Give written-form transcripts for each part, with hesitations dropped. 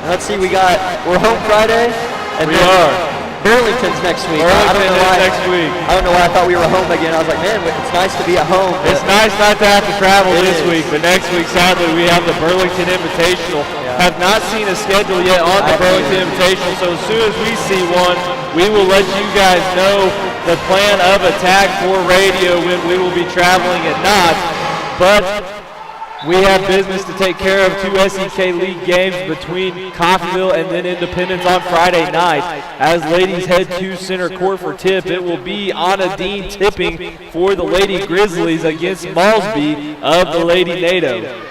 Let's see, we're home Friday. And we are. Burlington's next week. Next week. I don't know why I thought we were home again. I was like, man, it's nice to be at home. It's nice not to have to travel this week, but next week, sadly, we have the Burlington Invitational. Yeah. Have not seen a schedule yet on the Burlington Invitational, so as soon as we see one, we will let you guys know the plan of attack for radio when we will be traveling at Knott's. But we have business to take care of. 2 SEK League games between Coffeyville and then Independence on Friday night. As ladies head to center court for tip, it will be Anna Dean tipping for the Lady Grizzlies against Malsby of the Lady NATO.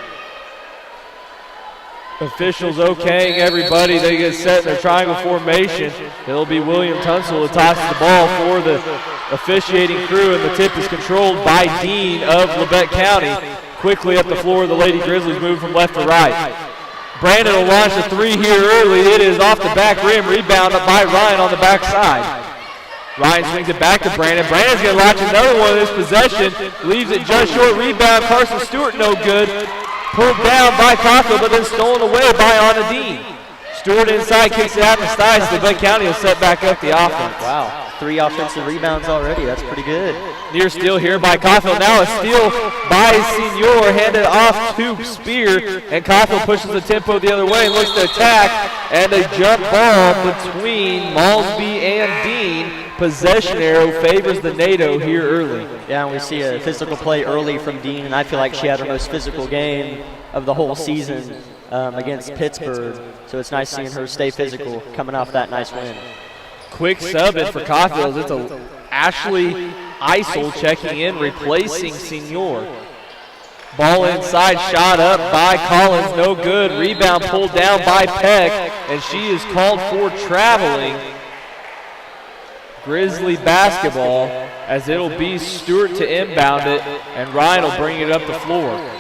Officials okaying everybody. They get set in their triangle formation. It'll be William Tunsil who tosses the ball for the officiating crew, and the tip is controlled by Dean of Labette County. Quickly up the floor, the Lady Grizzlies move from left to right. Brandon will launch a three here early. It is off the back rim, rebound up by Ryan on the backside. Ryan swings it back to Brandon. Brandon's going to launch another one of this possession. Leaves it just short. Rebound, Carson Stewart, no good. Pulled down by Coffeyville, but then stolen away by Anna Dean. Stewart inside, kicks it out to Stice. Labette County will set back up the offense. Wow. 3 offensive rebounds already. That's pretty good. Near steal here by Coffeyville. Now a steal by Senior, handed off to Spear, and Coffeyville pushes the tempo the other way and looks to attack, and a jump ball between Malsby and Dean. Possession arrow favors the NATO here early. Yeah, and we see a physical play early from Dean, and I feel like she had her most physical game of the whole season against Pittsburgh. So it's nice seeing her stay physical coming off that nice win. Quick sub in for Coffeyville. It's a Ashley Isel checking in, replacing Senior. Ball inside, shot up by Collins, no good. Rebound pulled down by Peck, and she is called for traveling. Grizzly basketball, as it'll be Stewart to inbound it, and Ryan will bring it up the floor.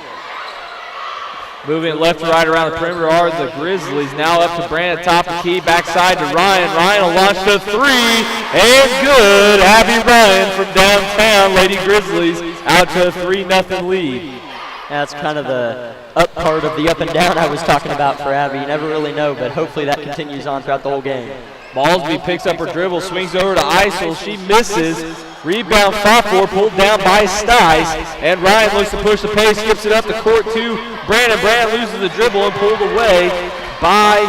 Moving left to right around the perimeter are the Grizzlies. Now up to Brandon, top of the key, backside to Ryan. Ryan will launch the three, and good. Abby Ryan from downtown, Lady Grizzlies, out to a 3-0 lead. That's kind of the up part of the up and down I was talking about for Abby. You never really know, but hopefully that continues on throughout the whole game. Malsby picks up her dribble, swings over to Isel. She misses. Rebound fought for, pulled down by Stice. And Ryan looks to push the pace, skips it up the court to Brandon. Brandon loses the dribble and pulled away by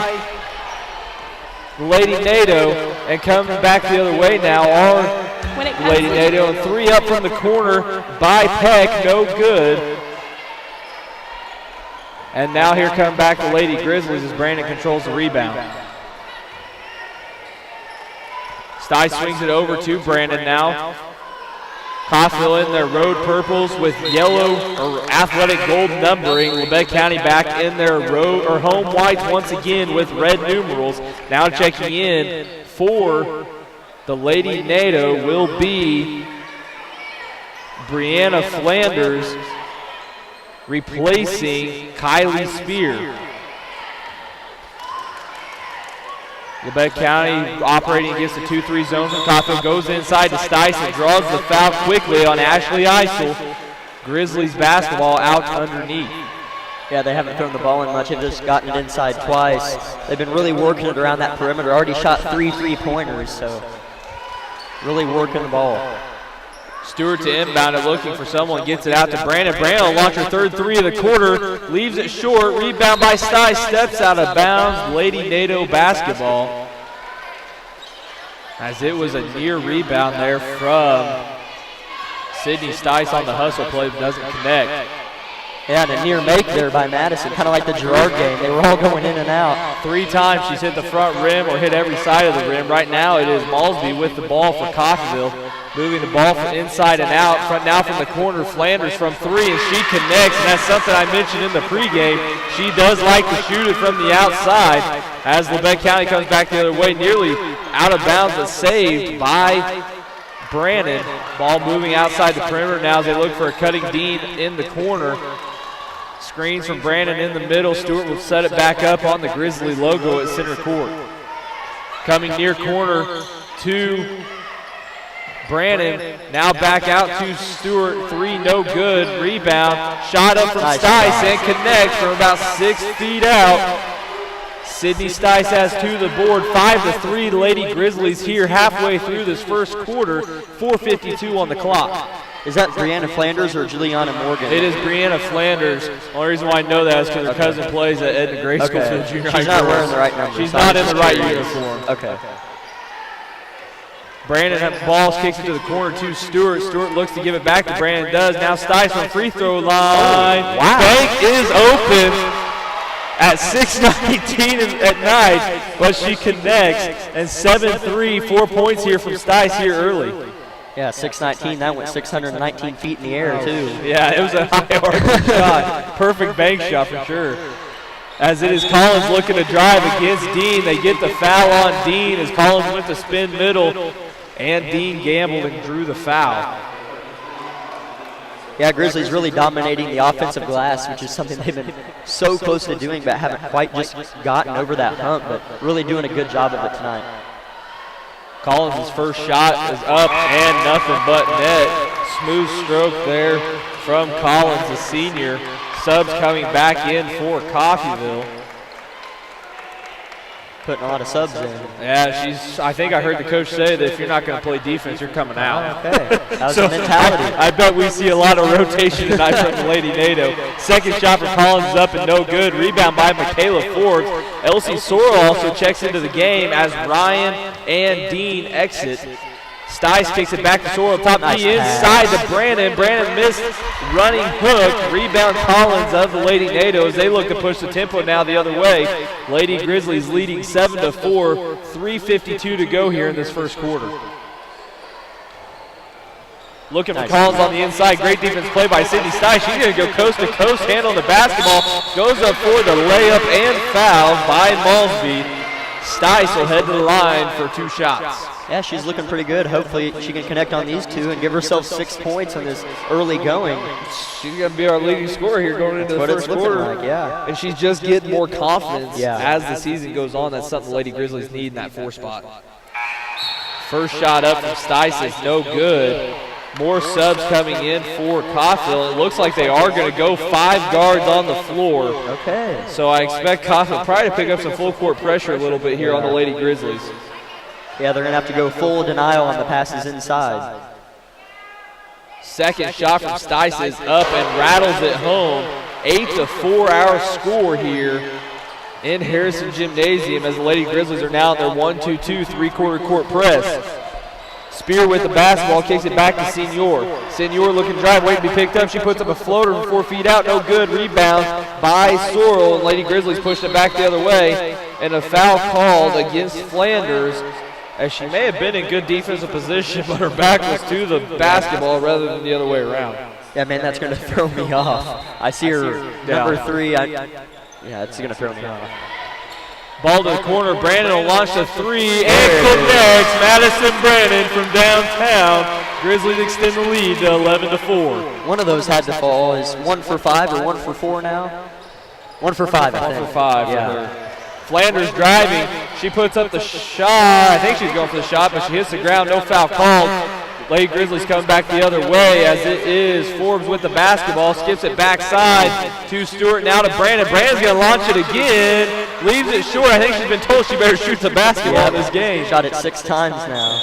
Lady NATO. And coming back the other way now are Lady NATO. And 3 up from the corner by Peck, no good. And now here come back the Lady Grizzlies as Brandon controls the rebound. Stice swings it over to Brandon now. Coffeyville in their road purples with yellow or athletic gold numbering. Labette County back in their road or home whites once again with red numerals. Now checking in for the Lady NATO will be Brianna Flanders, replacing Kylie Spear. Labette County operating against the 2-3 zone from Coffeyville, goes inside to Stice and draws the foul quickly on Ashley Isel. Grizzlies basketball out underneath. Yeah, they haven't thrown the ball in much. They've just gotten it inside twice. They've been really working it around that perimeter. Already shot 3 3-pointers, so really working the ball. Stewart to inbound it, looking for someone, gets it out to Brandon. Brandon will launch her third three of the quarter, leaves it short. Rebound by Stice, steps out of bounds. Lady NATO basketball. As it was a near rebound there from Sydney Stice on the hustle play, but doesn't connect. Yeah, and a near make there by Madison, kind of like the Girard game. They were all going in and out. 3 times she's hit the front rim or hit every side of the rim. Right now it is Malsby with the ball for Coffeyville. Moving the ball from inside and out. Now from the corner, Flanders from 3, and she connects. And that's something I mentioned in the pregame. She does like to shoot it from the outside. As Labette County comes back the other way, nearly out of bounds, but saved by Brandon. Ball moving outside the perimeter now as they look for a cutting Dean in the corner. Screens from Brandon in the middle. Stewart will set it back up on the Grizzly logo at center court. Coming near corner to Brandon, now back out to Stewart. 3, no good. Rebound, shot up from Stice and connects from about 6 feet out. Sydney Stice has 2 to the board, 5-3 Lady Grizzlies here halfway through this first quarter, 4:52 on the clock. Is that Brianna Flanders or Juliana Morgan? It is Brianna Flanders. The only reason why I know that is because her cousin plays at Edna Gray School for the junior high. She's not wearing the right number. She's not in the right uniform. Okay. Brandon at the ball, kicks it to the corner to Stewart. Stewart looks to give it back to Brandon. Does. Now Stice on free throw line. Oh, wow. Bank is open at 6:19 at night, but she connects. And 7-3, 4 points here from Stice here early. Yeah, 619. That went 619 feet in the air, too. Yeah, it was a high arc shot. Perfect bank shot for sure. As it is Collins looking to drive against Dean. They get the foul on Dean as Collins went to spin middle. And Dean gambled and drew the foul. Yeah, Grizzlies really dominating the offensive glass, which is something they've been so close to doing but haven't quite just gotten over that hump, but really doing a good job of it tonight. Collins' first shot is up and nothing but net. Smooth stroke there from Collins, the senior. Subs coming back in for Coffeyville. Putting a lot of subs in. Yeah, I think I heard the coach say that if you're not going to play defense, you're coming out. Okay, that was the mentality. I bet we see a lot of rotation tonight from the Lady NATO. Second shot from Collins is up and no good. Rebound by Michaela Forbes. Elsie Sorrell also checks into the game as Ryan and Dean exit. Stice kicks it back to Sorrell, top nice key inside to Brandon. Brandon missed running hook. Rebound Collins of the Lady NATO as they look to push the tempo now the other way. Lady Grizzlies leading 7-4, 3:52 to go here in this first quarter. Looking for Collins on the inside. Great defense play by Sydney Stice. She's going to go coast to coast, handle the basketball. Goes up for the layup and foul by Malsby. Stice will head to the line for 2 shots. Yeah, she's looking pretty good. Hopefully she can connect on these 2 and give herself 6 points in this early going. She's going to be our leading scorer here going into the first quarter. Like, yeah. And she's just getting more confidence as the season goes on. That's something the Lady Grizzlies need in that 4 spot. First shot up from Stice is no good. More subs coming in for Coffeyville. It looks like they are going to go 5 guards on the floor. Okay. So I expect Coffeyville probably to pick up some full court pressure a little bit here on the Lady Grizzlies. Yeah, they're going to have to go full denial on the passes inside. Second shot from Stice is up and rattles it home. 8-4 our score here in Harrison Gymnasium as the Lady Grizzlies are now in their 1-2-2 3-quarter court press. Spear with the basketball, kicks it back to Senior. Senior looking to drive, waiting to be picked up. She puts up a floater from 4 feet out, no good. Rebound by Sorrell, and Lady Grizzlies pushing it back the other way. And a foul called against Flanders, as she may have been in good defensive position, but her back was to the basketball rather than the other way around. Yeah, man, that's going to throw me off. I see her number 3. Yeah, it's going to throw me off. Ball to the corner. Brandon will launch the 3 and connects. Madison Brandon from downtown. Grizzlies extend the lead to 11-4. One of those had to fall. Is 1 for 5 or 1 for 4 now? 1 for 5, I think. 1 for 5 yeah. for her. Flanders driving. She puts up the shot. I think she's going for the shot, but she hits the ground. No foul called. Lady Grizzlies come back the other way as it is Forbes with the basketball. Skips it backside to Stewart. Now to Brandon. Brandon's going to launch it again. Leaves it short. I think she's been told she better shoot the basketball in this game. Shot it 6 times now.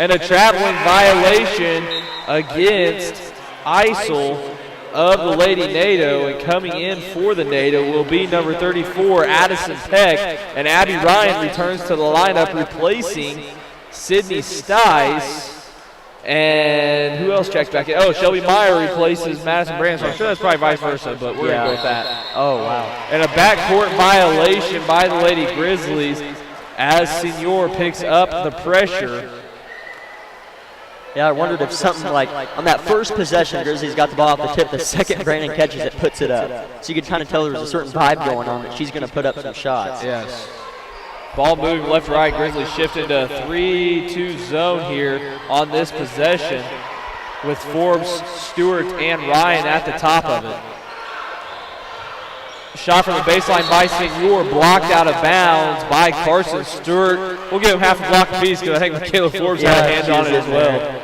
And a traveling violation against Isel of the Lady NATO, and coming in for the NATO will be number 34, Addison Peck, and Abby Ryan returns to the lineup replacing Sydney Stice. And who else checks back in? Oh, Shelby Meyer replaces Madison Brandon, so I'm sure that's probably vice versa, but we're going to go with that. Oh, wow. And a backcourt violation by the Lady Grizzlies as Senior picks up the pressure. Yeah, I wondered if something like on that first possession, Grizzlies got the ball off the tip. The second Brandon catches it, puts it up. So you could kind of tell there was a certain vibe going on that she's going to put up some shots. Yes. Ball moving left to right. Grizzlies shift into a 3-2 zone here on this possession with Forbes, Stewart, and Ryan at the top of it. Shot from the baseline by Senior, blocked out of bounds by Carson Stewart. We'll give him half a block apiece because I think Michaela Forbes had a hand on it as well.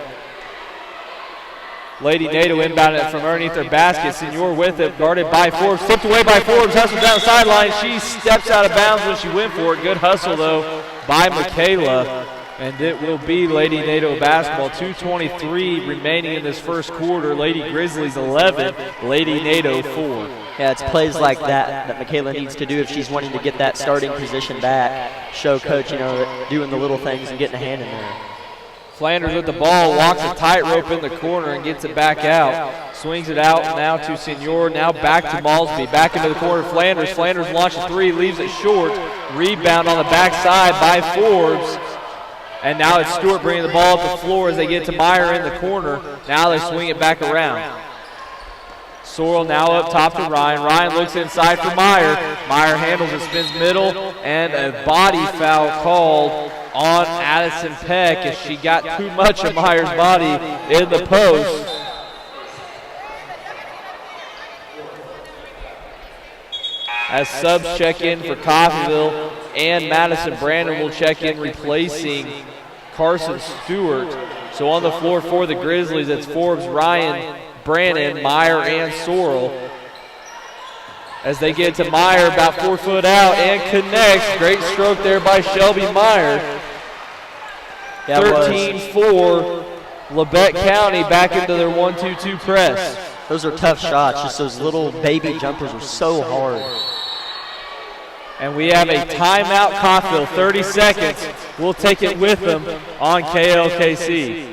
Lady Nato inbounded it from underneath their basket. Senior with it, guarded by Forbes, flipped away by Forbes, hustled down the sideline. She steps out of bounds when she went for it. Good hustle, though, by Michaela. And it will be Lady Nato basketball. 2:23 remaining in this first quarter. Lady Grizzlies 11, Lady Nato 4. Yeah, it's plays like that Michaela needs to do if she's wanting to get that starting position back. Show coach, doing the little things and getting a hand in there. Flanders with the ball, walks a tightrope in the corner and gets it back out. Swings it out now to Senior, now back to Malsby. Back into the corner, Flanders. Flanders launches three, leaves it short. Rebound on the backside by Forbes. And now it's Stewart bringing the ball up the floor as they get to Meyer in the corner. Now they swing it back around. Sorrell now up top to Ryan. Ryan looks inside for Meyer. Meyer handles it, spins middle, and a body foul called on Addison Peck as she got too much of Meyer's body in the post. As subs check in for Coffeyville, and Madison Brandon will check in replacing Carson Stewart. So on the floor for the Grizzlies, it's Forbes, Ryan, Brandon, Meyer, and Sorrell. As they get to Meyer, about 4 foot out, and connects. Great stroke there by Shelby Meyer. 13-4, Labette County back into their 1-2-2 press. Those are tough shots. Just those little baby jumpers are so hard. And we have a timeout, Coffeyville, 30 seconds. We'll take it with them on KLKC.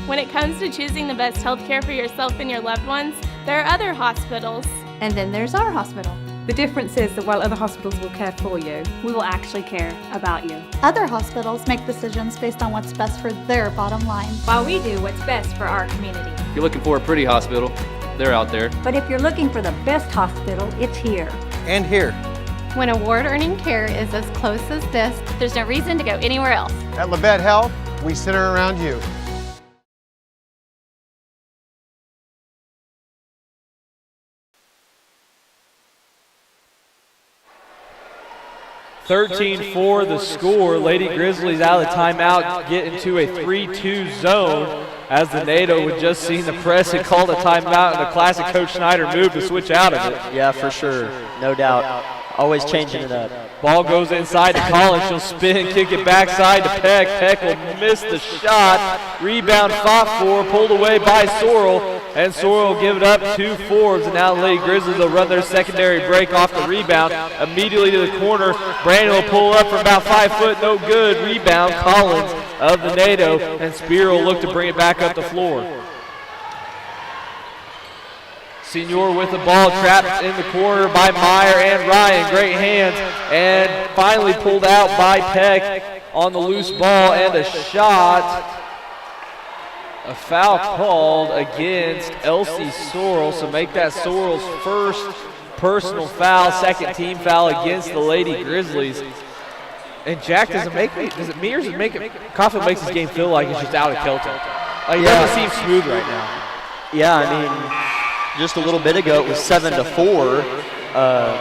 When it comes to choosing the best health care for yourself and your loved ones, there are other hospitals. And then there's our hospital. The difference is that while other hospitals will care for you, we will actually care about you. Other hospitals make decisions based on what's best for their bottom line, while we do what's best for our community. If you're looking for a pretty hospital, they're out there. But if you're looking for the best hospital, it's here. And here. When award-earning care is as close as this, there's no reason to go anywhere else. At Labette Health, we center around you. (13-4) the score. Lady Grizzlies out of the timeout, get into a 3-2 zone as the NATO had just seen the press and called a timeout, and the classic Coach Schneider move to switch out of it. Yeah, for sure. No doubt. Always changing it up. Ball goes inside to Collins. She'll spin, kick it backside to Peck. Peck will miss the shot. Rebound fought for, pulled away by Sorrell. And Sorrell will give it up to Forbes. And now the Lady Grizzlies will run their secondary break off the rebound. Immediately to the corner. Brandon will pull up from about 5 foot. No good. Rebound Collins of the NATO. And Spear will look to bring it back up the floor. Senior with the ball, trapped in the corner by Meyer and Ryan. Great hands, and finally pulled out by Peck on the loose ball, and a shot. A foul called against Elsie Sorrell, so make that Sorrell's first personal foul, second team foul against the Lady Grizzlies. And Jack, does it make me, does it me or does it make it, Coffeyville makes this game feel like it's just out of kilter? Like, it doesn't seem smooth right now. Yeah, I mean, just a little bit ago it was 7-4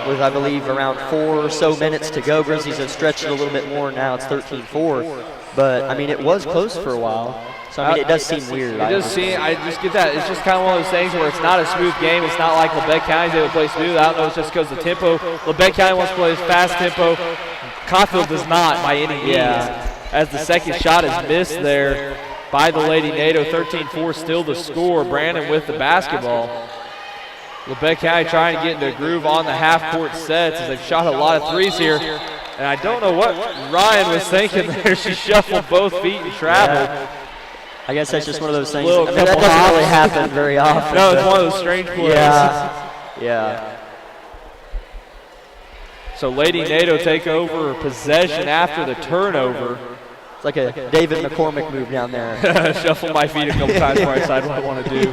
with, I believe, around 4 or so minutes to go. Grizzlies have stretched it a little bit more. Now it's 13-4. But, I mean, it was close for a while. So, I mean, it does seem weird. I just get that. It's just kind of one of those things where it's not a smooth game. It's not like Labette County's able to play smooth. I don't know, it's just because the tempo. Labette County wants to play fast tempo. Coffeyville does not by any means. As the second shot is missed there by the Lady NATO. 13-4 still the score. Brandon with the basketball. Labette County trying to get into a groove on the half-court sets as they've shot a lot of threes here. And I don't know what Ryan was thinking there. She shuffled both feet and traveled. Yeah. I guess that's just one of those things. I mean, that doesn't really happen very often. No, it's one of those strange plays. Yeah. So Lady NATO take over possession after the turnover. It's like a David McCormick move down there. Shuffle my feet a couple times before I decide what I want to do.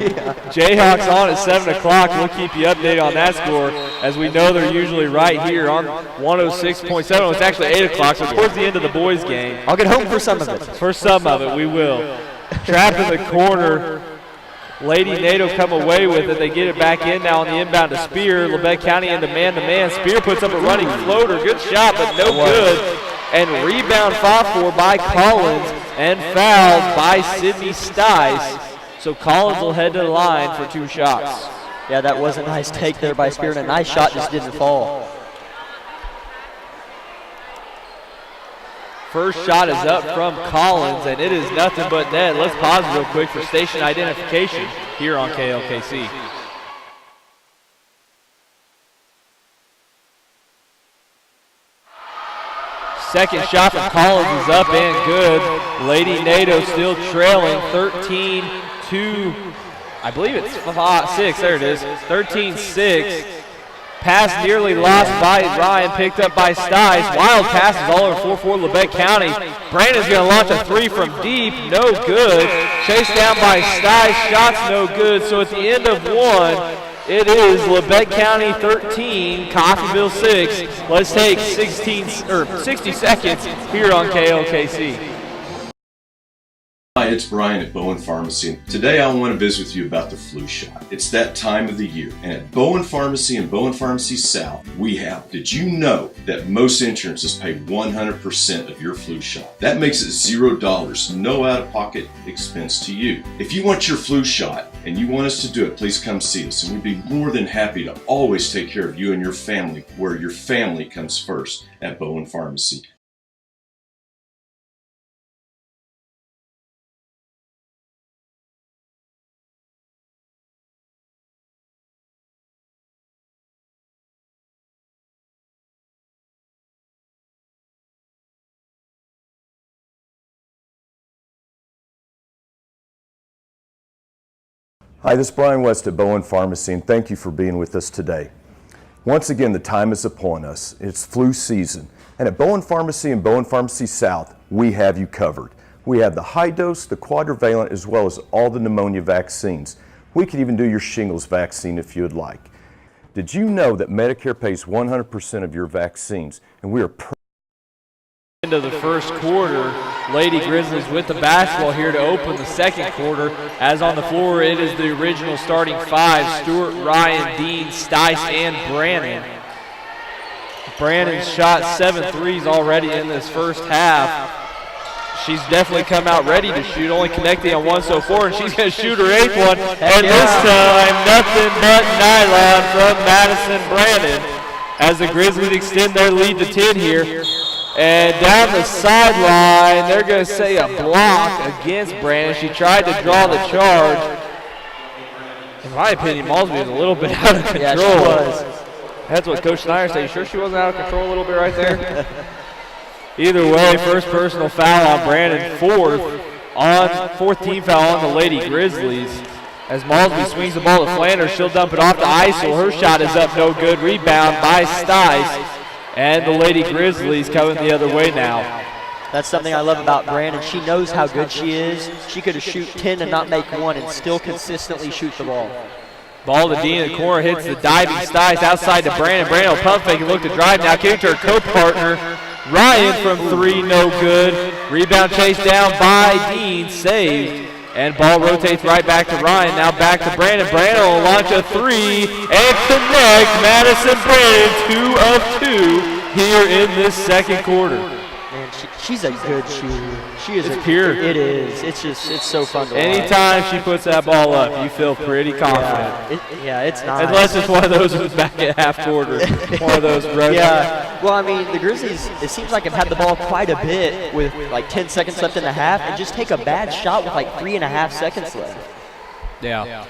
Jayhawks on at 7 o'clock. We'll keep you updated on that score. As we know, they're usually right here on 106.7. It's actually 8 o'clock, so towards the end of the boys' game. I'll get home for some of it. For some of it, we will. Trapped in the corner. Lady NATO come away with it. They get it back in now on the inbound to Spear. Labette County into man-to-man. Spear puts up a running floater. Good shot, but no good. And rebound fought for by Collins and fouled by Sydney Stice. So Collins will head to the line for 2 shots. Yeah, that was a nice take there by Spear, and a nice shot just didn't fall. First shot is up from Collins, and it is nothing but net. Let's pause real quick for station identification here on KLKC. Second shot from Collins is up and good. Lady NATO still trailing 13-2. I believe it's 6. There it is. 13-6. Pass nearly lost by Ryan, picked up by Stice. Wild passes all over 4-4 Labette County. Brandon's going to launch a 3 from deep. No good. Chased down by Stice. Shots no good. So at the end of 1, it is Labette County 13, Coffeyville 6. Let's take 60 seconds here on KLKC. Hi, it's Brian at Bowen Pharmacy. Today I want to visit with you about the flu shot. It's that time of the year, and at Bowen Pharmacy and Bowen Pharmacy South, we have. Did you know that most insurances pay 100% of your flu shot? That makes it $0, no out-of-pocket expense to you. If you want your flu shot and you want us to do it, please come see us, and we'd be more than happy to always take care of you and your family, where your family comes first at Bowen Pharmacy. Hi, this is Brian West at Bowen Pharmacy, and thank you for being with us today. Once again, the time is upon us. It's flu season, and at Bowen Pharmacy and Bowen Pharmacy South, we have you covered. We have the high dose, the quadrivalent, as well as all the pneumonia vaccines. We could even do your shingles vaccine if you'd like. Did you know that Medicare pays 100% of your vaccines, and we are End of the first quarter, Lady Grizzlies with the basketball here to open the second quarter. As on the floor, it is the original starting 5, Stewart, Ryan, Dean, Stice, and Brannon. Brannon's shot 7 threes already in this first half. She's definitely come out ready to shoot, only connecting on 1 so far, and she's going to shoot her 8th one. And this time, nothing but nylon from Madison Brannon as the Grizzlies extend their lead to 10 here. And down the sideline, they're going to say a block against Brandon. She tried to draw the charge. In my opinion, Malsby was a little bit out of control. Yeah, she was. That's what Coach Snyder said. You sure she wasn't out of control a little bit right there? Either way, first personal foul on Brandon, fourth team foul on the Lady Grizzlies. As Malsby swings the ball to Flanders, she'll dump it off to Isel. Her shot is up, no good. Rebound by Stice. And the Lady Grizzlies coming the other way now. That's something I love about Brandon. She knows how good she is. She could have shoot 10 and not make 1 and still consistently shoot the ball. Ball to Dean in the corner, hits the diving Stice outside to Brandon. Brandon will pump fake and look to drive now. Giving to her co-partner, Ryan from 3, no good. Rebound chased down by Dean, saved. And ball rotates right back to Ryan. Now back to Brandon. Brandon will launch a 3 and connect. Madison Brandon, 2 of 2 here in this second quarter. Man, she's a good shooter. She is pure. It is. It's so fun to watch. Anytime she puts that ball up, you feel pretty confident. Yeah, it's nice. Unless it's one of those back at half quarter. One of those runs. Yeah. Well, I mean, the Grizzlies, it seems like have had the ball quite a bit with like 10 seconds left in the half and just take a bad shot with like 3.5 seconds left. Yeah.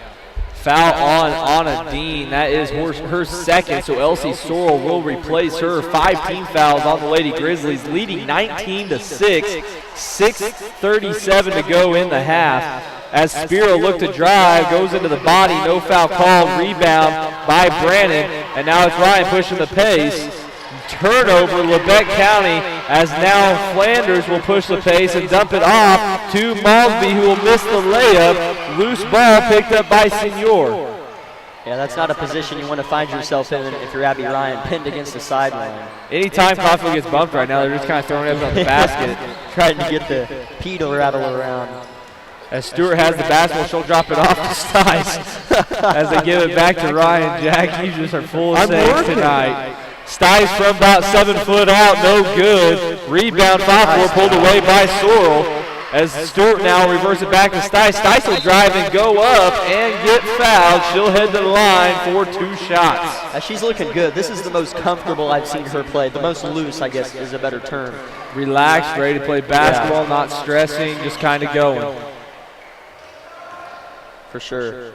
Foul on Anna Dean. That is her second, so Elsie Sorrell will replace her. 5 team fouls on the Lady Grizzlies, leading 19-6. 6:37 to go in the half. As Spiro looked to drive, goes into the body, no foul called. Rebound by Brannon, and now it's Ryan pushing the pace. Turnover, Labette County, as now Flanders will push the pace and dump it off to Malsby, who will miss the layup. Loose ball picked up by Senior. Yeah, that's not a position you want to find yourself in if you're Abby Ryan, pinned against the sideline. Anytime Coffeyville gets bumped right now, they're just kind of throwing it on the basket. Trying to get the P to rattle around. As Stewart has the basketball, she'll drop it off to Stice. As they give it back to Ryan. Jack, you just are full of saves tonight. Stice from about 7 foot out, no good. Rebound, 5-4 pulled away by Sorrell. As Stewart now reverses it back to Stice. Stice will drive and go up and get fouled. She'll head to the line for 2 shots. She's looking good. This is the most comfortable I've seen her play. The most loose, I guess, is a better term. Relaxed, ready to play basketball, not stressing, just kind of going. For sure.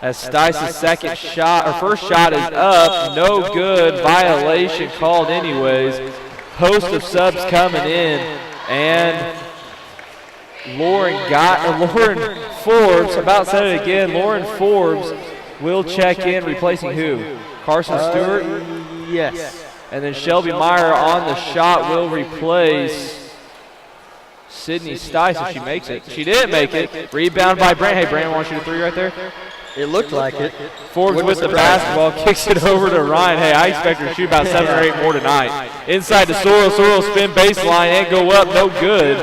As Stice's first shot is up, no good, violation called anyways. Host of subs coming in, and Lauren Forbes, about said it again, Lauren Forbes will check in, replacing who? Carson Stewart? Yes. And then Shelby Meyer on the shot will replace Sydney Stice if she makes it. She didn't make it. Rebound by Brand. Hey, Brand, want to shoot a 3 right there? It looked like it. Forbes with the basketball, kicks it over to Ryan. Hey, I expect her to shoot about 7 or 8 more tonight. Inside to Sorrell. Sorrell spin baseline and go up, no good.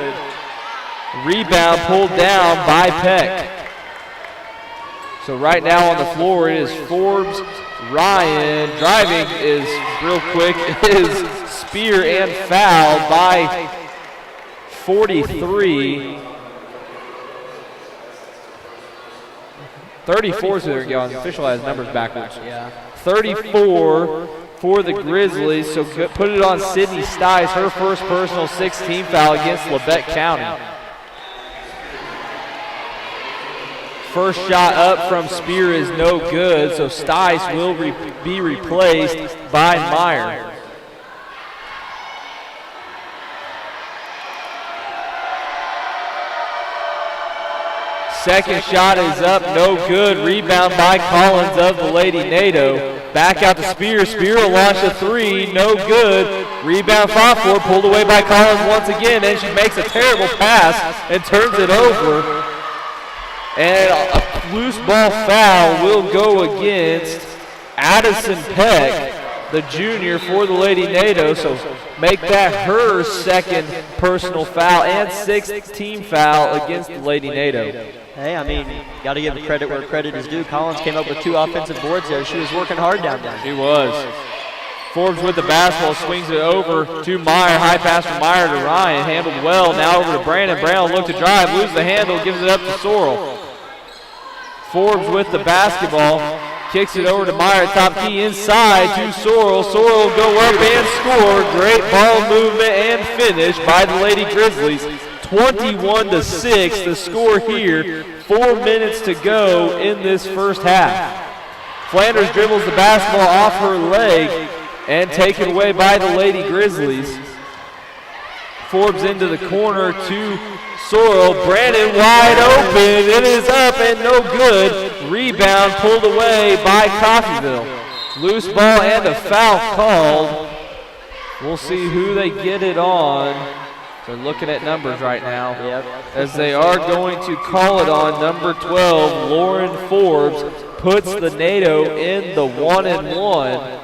Rebound pulled down by Peck. So right now on the floor it is Forbes, Ryan. Driving is real quick, is Spear and foul by 43. 34 is there going. The official has numbers backwards. 34 for the Grizzlies. So put it on Sydney Stice, her first personal 16 foul against Labette County. First shot up from Spear is no good, so Stice will be replaced by Meyer. Second shot is up, no good. Rebound by Collins of the Lady NATO. Back out to Spear. Spear will launch a 3, no good. Rebound 5-4, pulled away by Collins once again, and she makes a terrible pass and turns it over. And a loose ball foul will go against Addison Peck, the junior for the Lady NATO. So make that her second personal foul and 6th team foul against the Lady NATO. Hey, I mean, got to give credit where credit is due. Collins came up with 2 offensive boards there. She was working hard down there. She was. Forbes with the basketball, swings it over to Meyer. High pass from Meyer to Ryan. Handled well. Now over to Brandon. Brandon will look to drive. Loses the handle. Gives it up to Sorrell. Forbes with the basketball. Kicks it over to Meyer. Top key inside to Sorrell. Sorrell will go up and score. Great ball movement and finish by the Lady Grizzlies. 21-6, the score here. 4 minutes to go in this first half. Flanders dribbles the basketball off her leg and taken away by the Lady Grizzlies. Forbes into the corner to Sorrell. Brandon wide open. It is up and no good. Rebound pulled away by Coffeyville. Loose ball and a foul called. We'll see who they get it on. They're looking at numbers right now, as they are going to call it on number 12, Lauren Forbes, puts the NATO in the 1-and-1,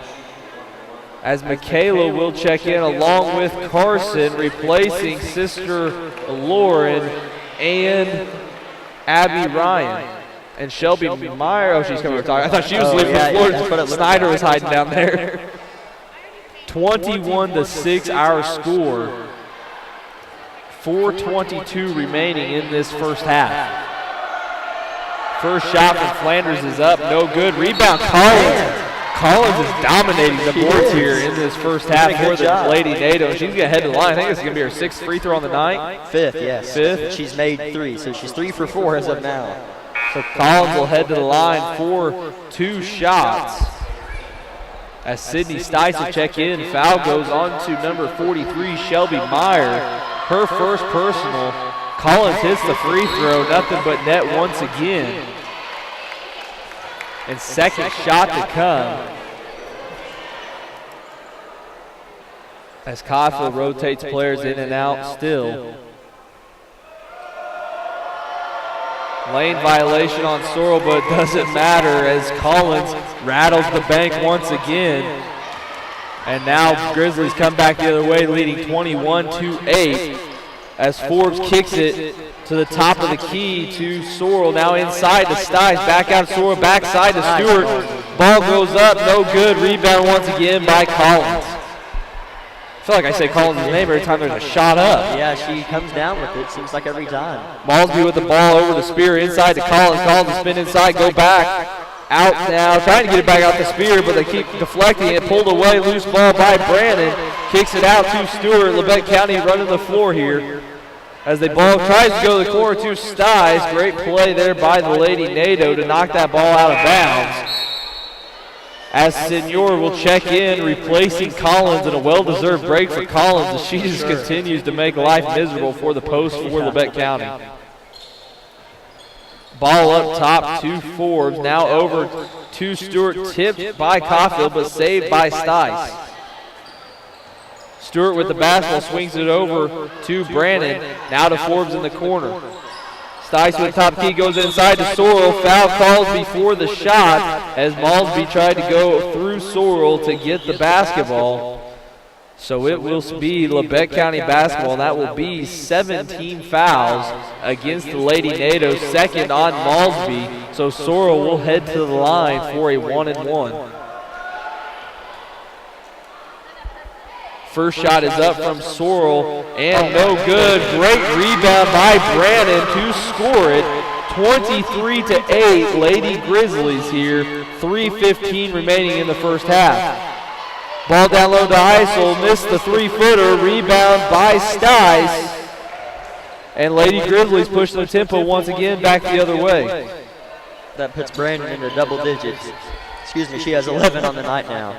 as Michaela will check in along with Carson, replacing sister Lauren and Abby Ryan. And Shelby Meyer, oh, she's coming over to talk. I thought she was leaving the floor. Snyder was hiding down there. 21-6 our score. 4:22 remaining in this first half. First shot from Flanders is up, no good. Rebound Collins. Collins is dominating the boards here in this first half for the Lady NATO. She's going to head to the line. I think this is going to be her 6th free throw on the night. 5th, yes. 5th. She's made 3, so she's 3 for 4 as of now. So Collins will head to the line for 2 shots. As Sydney Stice will check in, foul goes on to number 43, Shelby Meyer. Her first personal. Collins hits the free throw, nothing but net once again. And second shot to come. As Coffeyville rotates players in and out still. Lane violation on Sorrell, but it doesn't matter as Collins rattles the bank once again. And now Grizzlies come back the other way, leading 21-8 as Forbes kicks it to the top of the key to Sorrell. Now inside to Stice, back out Sorrell, backside to Stewart. Ball goes up, no good. Rebound once again by Collins. feel like I say Collins' name every time there's a shot up. Yeah, she comes down with it, seems like every time. Malsby with the ball over the Spear, inside to Collins. Collins to spin inside, go back. Out now, trying to get it back out the Spear, but they keep deflecting it. Pulled away, loose ball by Brandon. Kicks it out to Stewart. Labette County running the floor here. As the ball tries to go to the corner to Stice. Great play there by the Lady NATO to knock that ball out of bounds. As Senor will check in, replacing Collins, and a well-deserved break for Collins as she just continues to make life miserable for the post for Labette County. Ball up top to Forbes, now over to Stewart, tipped by Caulfield, but saved by Stice. Stewart with the basketball swings it over to Brandon, now to Forbes in the corner. Stice with the top key goes inside to Sorrell. Foul calls before the shot as Malsby tried to go through Sorrell to get the basketball. So it will be Labette County basketball, and that will be 17 fouls against the Lady NATO, second on Malsby. So Sorrell will head to the line for a 1-and-1. First shot is up from Sorrell, and no good. Great rebound by Brandon to score it. 23-8, Lady Grizzlies here. 3:15 remaining in the first half. Ball down low to Eisel, missed the three-footer. Rebound by Stice. And Lady Grizzlies pushing the tempo once again back the other way. That puts Brandon into double digits. Excuse me, she has 11 on the night now.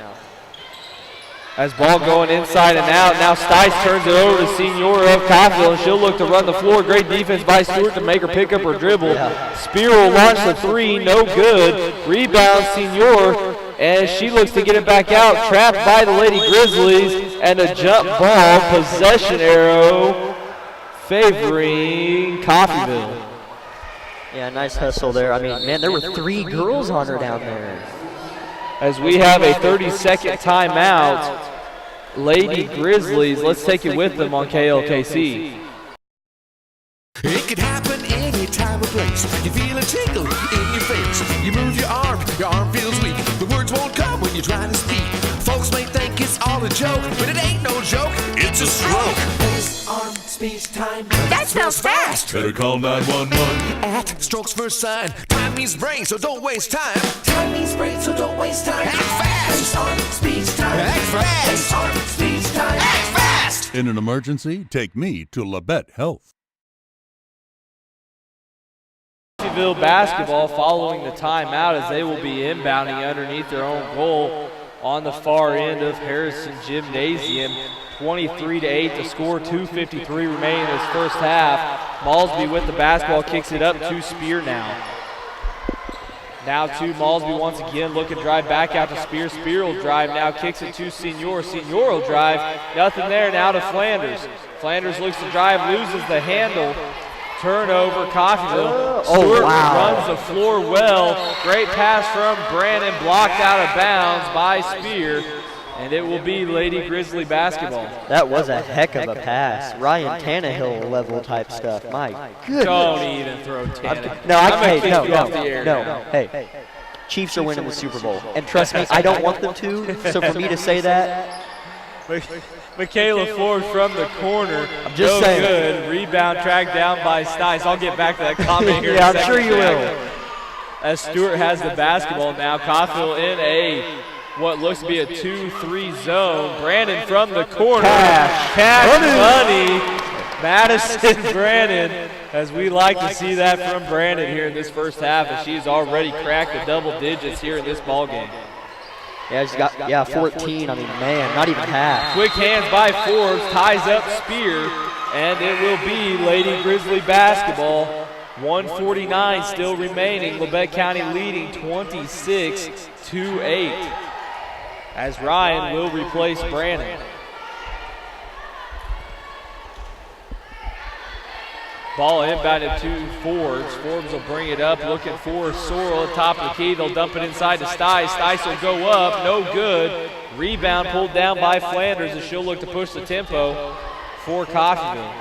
As ball going inside and out, now Stice turns it over to Senora of Caulfield, and she'll look to run the floor. Great defense by Stewart to make her pick up her dribble. Spear will launch the three, no good. Rebound Senor, and she looks to get it back out, trapped by the Lady Grizzlies, and a jump ball, possession arrow favoring Coffeyville. Yeah, nice hustle there. I mean, man, there were 3 girls on her down there. As we have a 30-second timeout, Lady Grizzlies, let's take it with them on KLKC. It could happen any time or place. You feel a tickle in your face. You move your arm feels weak. The words won't come when you're trying to speak. Folks may think it's all a joke, but it ain't no joke, it's a stroke. Face, arm, speech, time. That sounds fast. Better call 911. At Strokes First Sign. Time means brain, so don't waste time. Time means brain, so don't waste time. Act fast. Face, arm, speech, time. Act fast. Face, arm, speech, time. Act fast. In an emergency, take me to Labette Health. Coffeyville basketball following the timeout as they will be inbounding underneath their own goal on the far end of Harrison Gymnasium. 23-8 to score, 2:53 remaining in this first half. Malsby with the basketball, kicks it up to Spear now. Now to Malsby once again, looking to drive back out to Spear. Spear will drive now, kicks it to Senor. Senor will drive, nothing there, now to Flanders. Flanders looks to drive, loses the handle. Turnover, Coffeyville. Stewart runs the floor well. Great pass from Brandon, blocked out of bounds by Spear. And it will be Lady Grizzly basketball. That was a heck of a pass. Ryan Tannehill level type stuff. My goodness. Don't even throw Tannehill. No. Hey, Chiefs are winning the Super Bowl. And trust me, I don't want them to. So for me to say that. Michaela Ford from the corner. I'm just saying. Good. Rebound tracked down by Stice. I'll get back to that comment here. Yeah, I'm sure you will. As Stewart has the basketball now. Caulfield in what looks to be a 2-3 zone. Brandon from the corner. Cash money. Madison Brandon, as we like to see that from Brandon here in this first half, as she's already cracked the double digits here in this ball game. Yeah, she's got 14. I mean, man, not even half. Quick hands by Forbes, ties up Spear, and it will be Lady Grizzly basketball. 1:49 still remaining. Labette County leading 26-8. As Ryan will replace Brandon. Ball inbounded to Forbes. Forbes will bring it up, looking for Sorrell at top of the key. They'll dump it inside to Stice. Stice will go up, no good. Rebound pulled down by Flanders as she'll look to push the tempo for Coffeyville.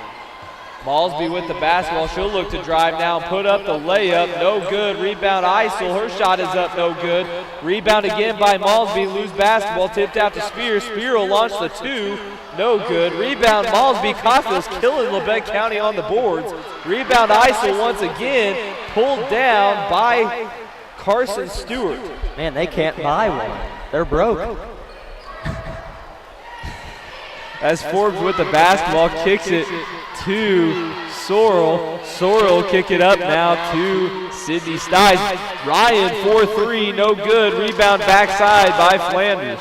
Malsby with the basketball. She'll look to drive now, put up the layup. No good. Rebound Isel. Her shot is up. No good. Rebound again by Malsby. Lose basketball. Tipped out to Spear. Spear will launch the two. No good. Rebound Malsby. Coffey's killing Labette County on the boards. Rebound Isel once again. Pulled down by Carson Stewart. Man, they can't buy one. They're broke. As Forbes with the basketball kicks it to Sorrell. Sorrell will kick it up now to Sydney Stice. Ryan 4-3, no good. Rebound backside by Flanders.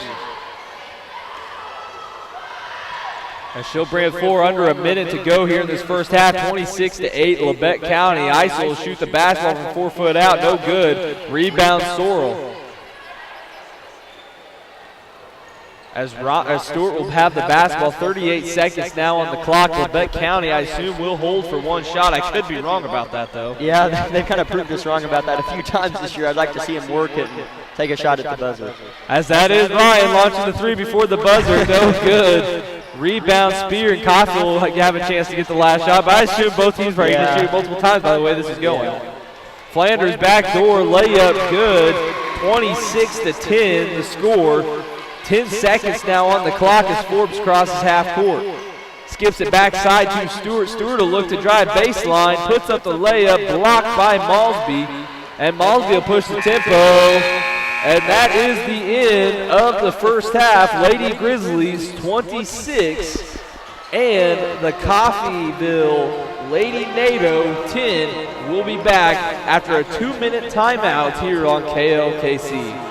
And she'll bring it forward under a minute to go here in this first half. 26-8, Labette County. Isel will shoot the basketball from 4 foot out, no good. Rebound Sorrell. As Stewart will have the basketball, 38 seconds now on the clock. Labette County, I assume, will hold for one shot. I could be wrong about that, though. Yeah, they've kind of proved us wrong about that a few times this year. I'd like to see him work it and take a shot at the buzzer. As that is Ryan launching the three before the buzzer. No good. Rebound, Spear, and Coffey will have a chance to get the last shot. But I assume both teams are going to shoot multiple times by the way this is going. Flanders backdoor layup good. 26-10 the score. 10 seconds now on the clock as Forbes crosses half court. Skips it backside to Stewart. Stewart will look to drive baseline. Puts up the layup, blocked by Malsby. And Malsby will push the tempo. And that is the end of the first half. Lady Grizzlies 26 and the Coffeyville Lady NATO 10 will be back after a 2-minute timeout here on KLKC.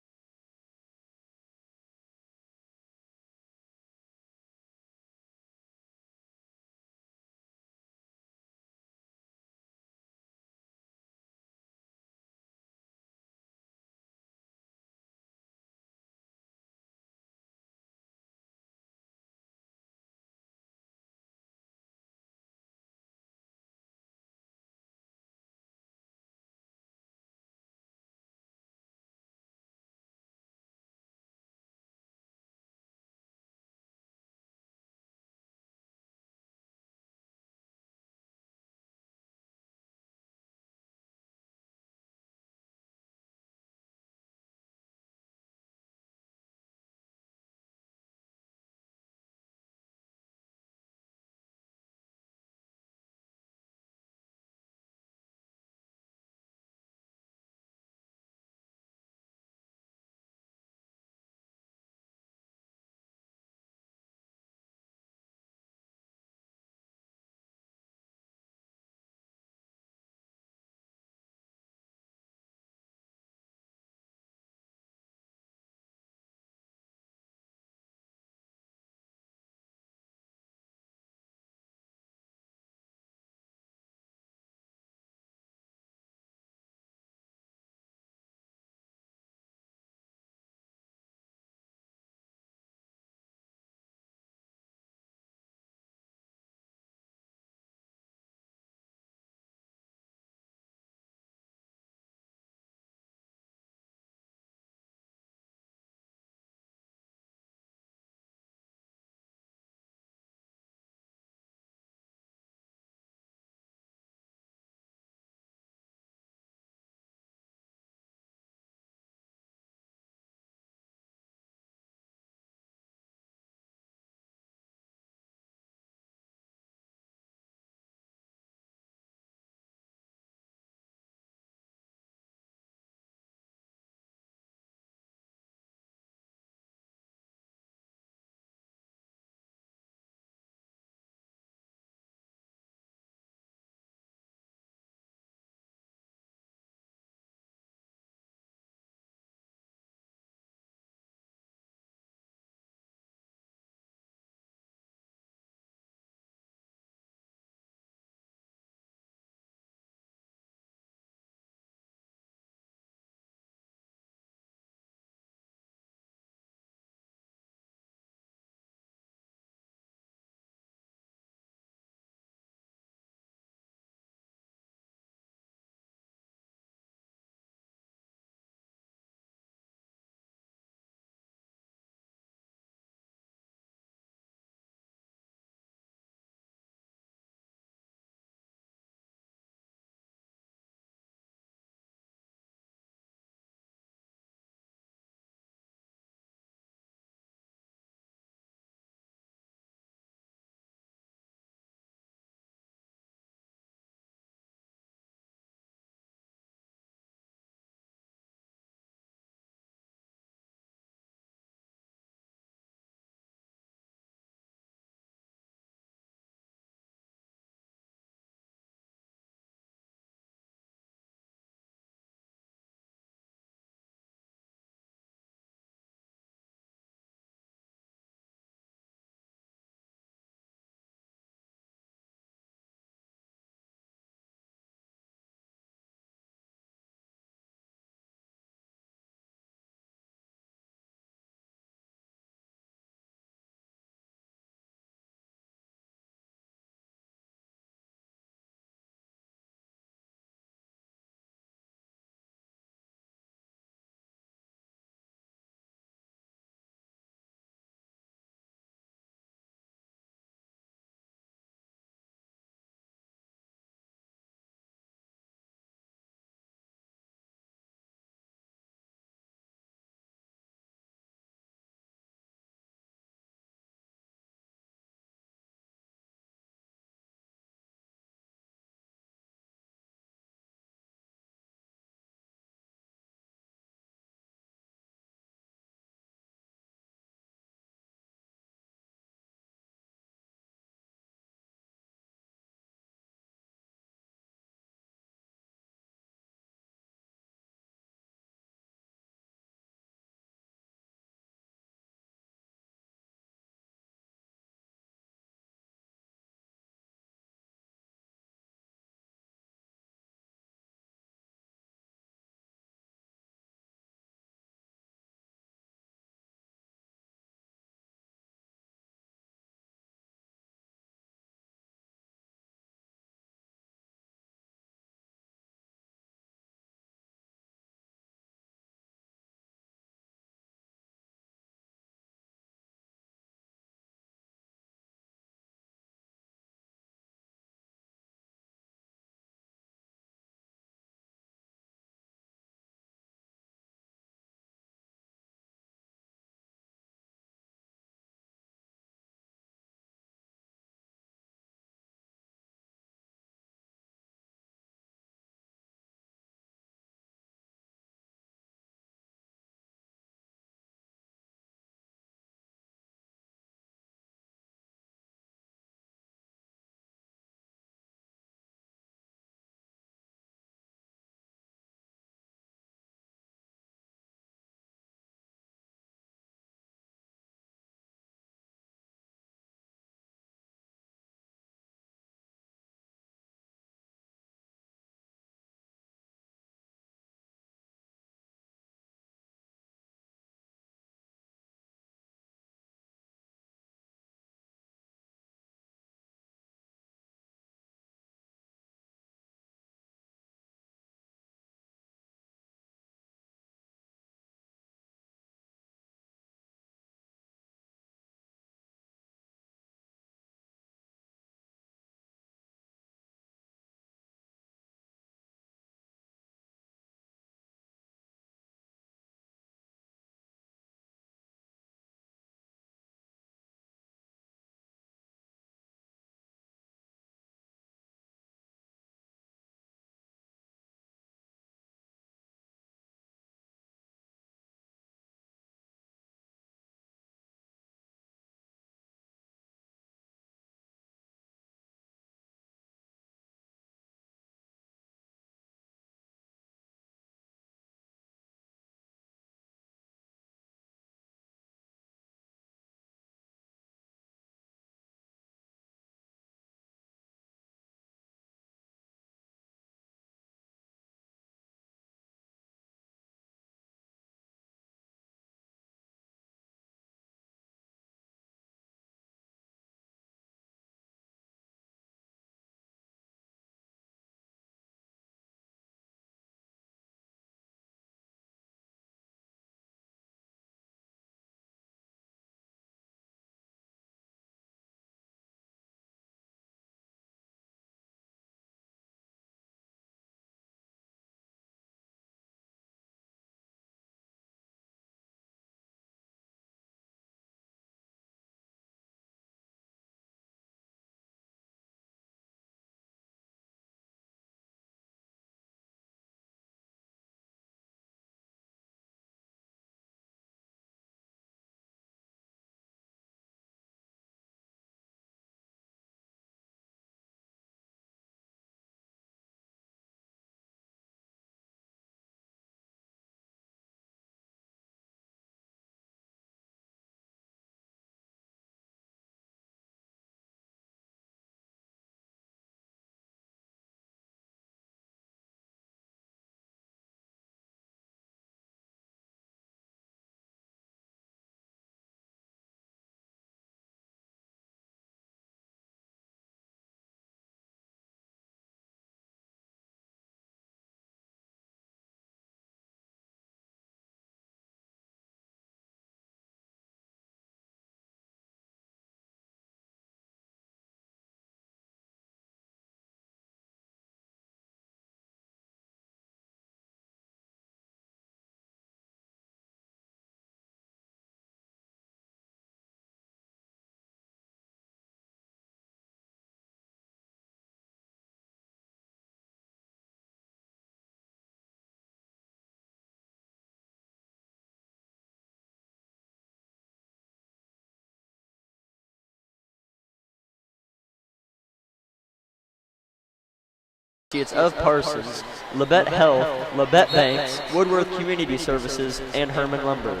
Associates of Parsons, Labette Health, Labette Banks, Woodworth Community Services, and Herman Lumber.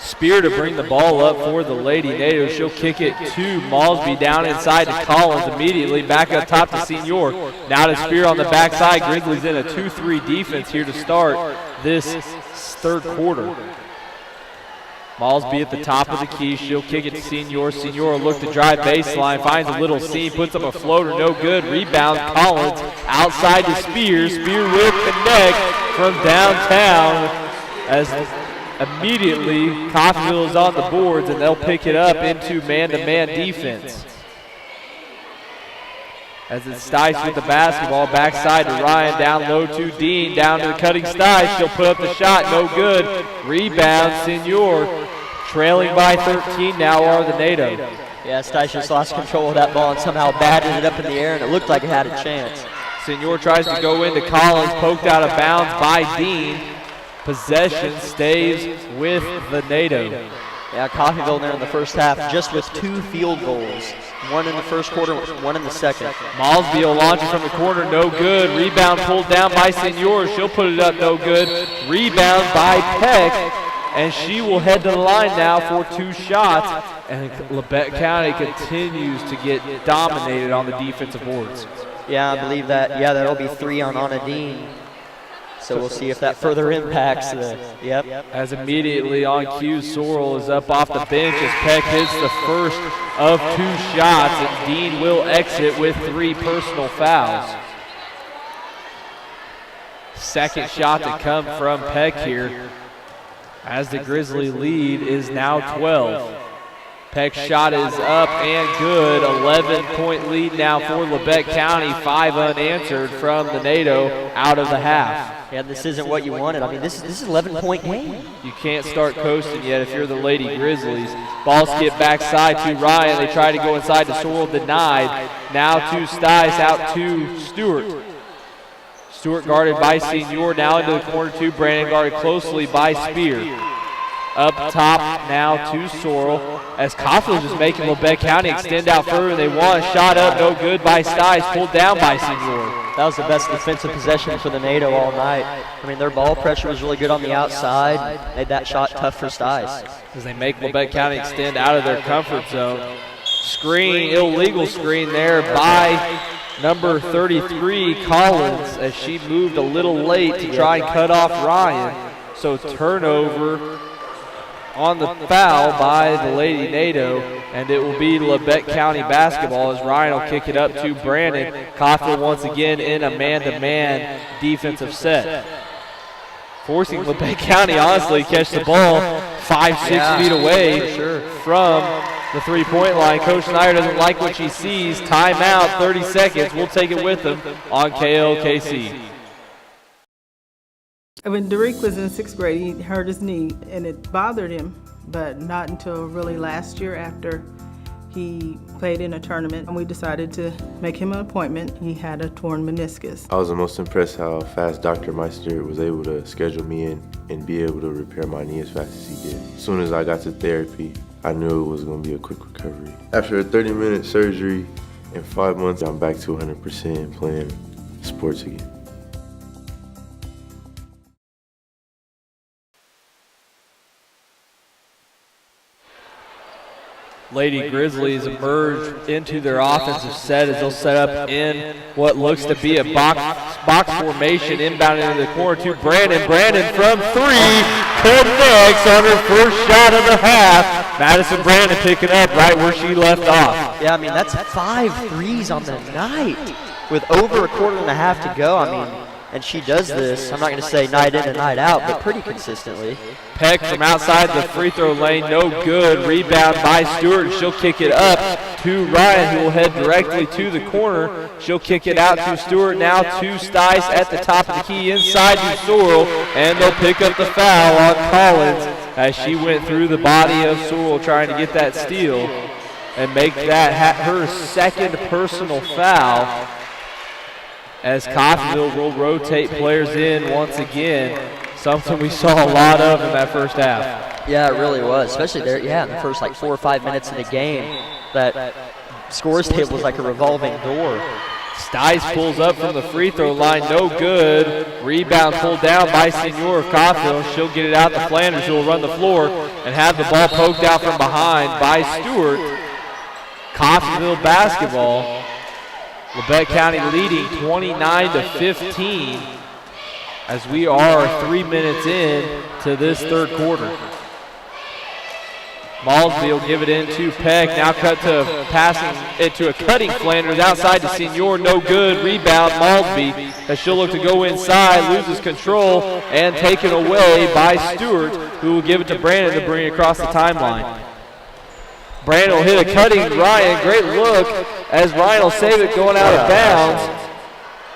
Spear to bring the ball up for the Lady Natives. She'll kick it to Malsby down inside to Collins immediately. Back up top to Senior. Now to Spear on the backside. Grizzlies in a 2-3 defense here to start this third quarter. Malsby at the top of the key. She'll kick it to Senior. Senior will look to drive baseline. Finds a little seam. Puts up a floater. No good. Rebound. Collins outside to Spear. Spear with the neck from downtown as immediately Coffeyville is on the boards and they'll pick it up into man-to-man defense. As it's Stice with the basketball, backside to Ryan, down low to Dean, down to the cutting Stice. She'll put up the shot, no good. Rebound, Senior. Trailing by 13 now are the NATO. Yeah, Stice just lost control of that ball and somehow batted it up in the air, and it looked like it had a chance. Senior tries to go into Collins, poked out of bounds by Dean. Possession stays with the NATO. Yeah, Coffeyville there in the first half just with 2 field goals. One in the first quarter, one in the second. Malsby will launch it from the corner, no good. Rebound pulled down by Senior. She'll put it up, no good. Rebound by Peck, and she will head to the line now for 2 shots. And Labette County continues to get dominated on the defensive boards. Yeah, I believe that. Yeah, that'll be 3 on Anna Dean. So we'll see if that further impacts the, yep. As immediately on cue, Sorrell is up off the bench as Peck hits the first of 2 shots, and Dean will exit with 3 personal fouls. Second shot to come from Peck here, as the Grizzly lead is now 12. Peck's shot is up and good. 11-point lead now for Labette County. 5 unanswered from the NATO out of the half. Yeah, this isn't what you wanted. I mean, this is 11-point game. You can't start coasting yet if you're the Lady Grizzlies. Ball skip backside to Ryan. They try to go inside to Sorrell, denied. Now to Stice, out to Stewart. Stewart guarded by Senior. Now into the corner to Brandon, guarded closely by Spear. Up top now to Sorrell, as Coffeyville is making Labette County extend out further than they want. Shot up, no good by Stice, pulled down by Senior. That was the best defensive possession for the NATO all night. I mean, their ball pressure was really good on the outside. Made that shot tough for Stice. As they make Labette County extend out of their comfort zone. Screen, illegal screen there by number 33, Collins, as she moved a little late to try and cut off Ryan. So turnover on the foul by the Lady NATO, and it will be Labette County basketball as Ryan will kick it up to Brandon. Coffeyville once again in a man-to-man defensive set. Forcing Labette County, honestly, catch the ball 5-6 feet away from the three-point line. Coach Snyder doesn't like what she sees. Timeout, 30 seconds. We'll take it with them on KLKC. When Derek was in 6th grade, he hurt his knee, and it bothered him, but not until really last year after he played in a tournament, and we decided to make him an appointment. He had a torn meniscus. I was the most impressed how fast Dr. Meister was able to schedule me in and be able to repair my knee as fast as he did. As soon as I got to therapy, I knew it was going to be a quick recovery. After a 30-minute surgery in 5 months, I'm back to 100% playing sports again. Lady Grizzlies emerge into their offensive set as they'll set up in what looks to be a box formation, inbound into the corner to Brandon. Brandon from 3 connects on her first shot of the half. Madison Brandon picking up right where she left off. Yeah, I mean, that's 5 threes on the night with over a quarter and a half to go. I mean, and she does this, I'm not going to say night in and night out, but pretty consistently. Peck from outside the free throw lane, no good. Rebound by Stewart. She'll kick it up to Ryan, who will head directly to the corner. She'll kick it out to Stewart, now to Stice at the top of the key, inside to Sorrell, and they'll pick up the foul on Collins as she went through the body of Sorrell trying to get that steal and make that her second personal foul, as Coffeyville will rotate players in once again, something we saw a lot of in that first half. Yeah, it really was, especially there, in the first like 4 or 5 minutes of the game. That scores table was like a revolving door. Stice pulls up from the free throw line, no good. Rebound pulled down by Senior of Coffeyville. She'll get it out to Flanders, who will run the floor and have the ball poked out from behind by Stewart. Coffeyville basketball. Labette County leading 29-15 as we are 3 minutes in to this third quarter. Malsby will give it in to Peck. Now cut to passing it to a cutting Flanders outside to Senior. No good. Rebound Malsby as she'll look to go inside. Loses control and taken away by Stewart, who will give it to Brandon to bring it across the timeline. Brandon will hit a cutting Ryan. Great look as Ryan will save it going out of bounds.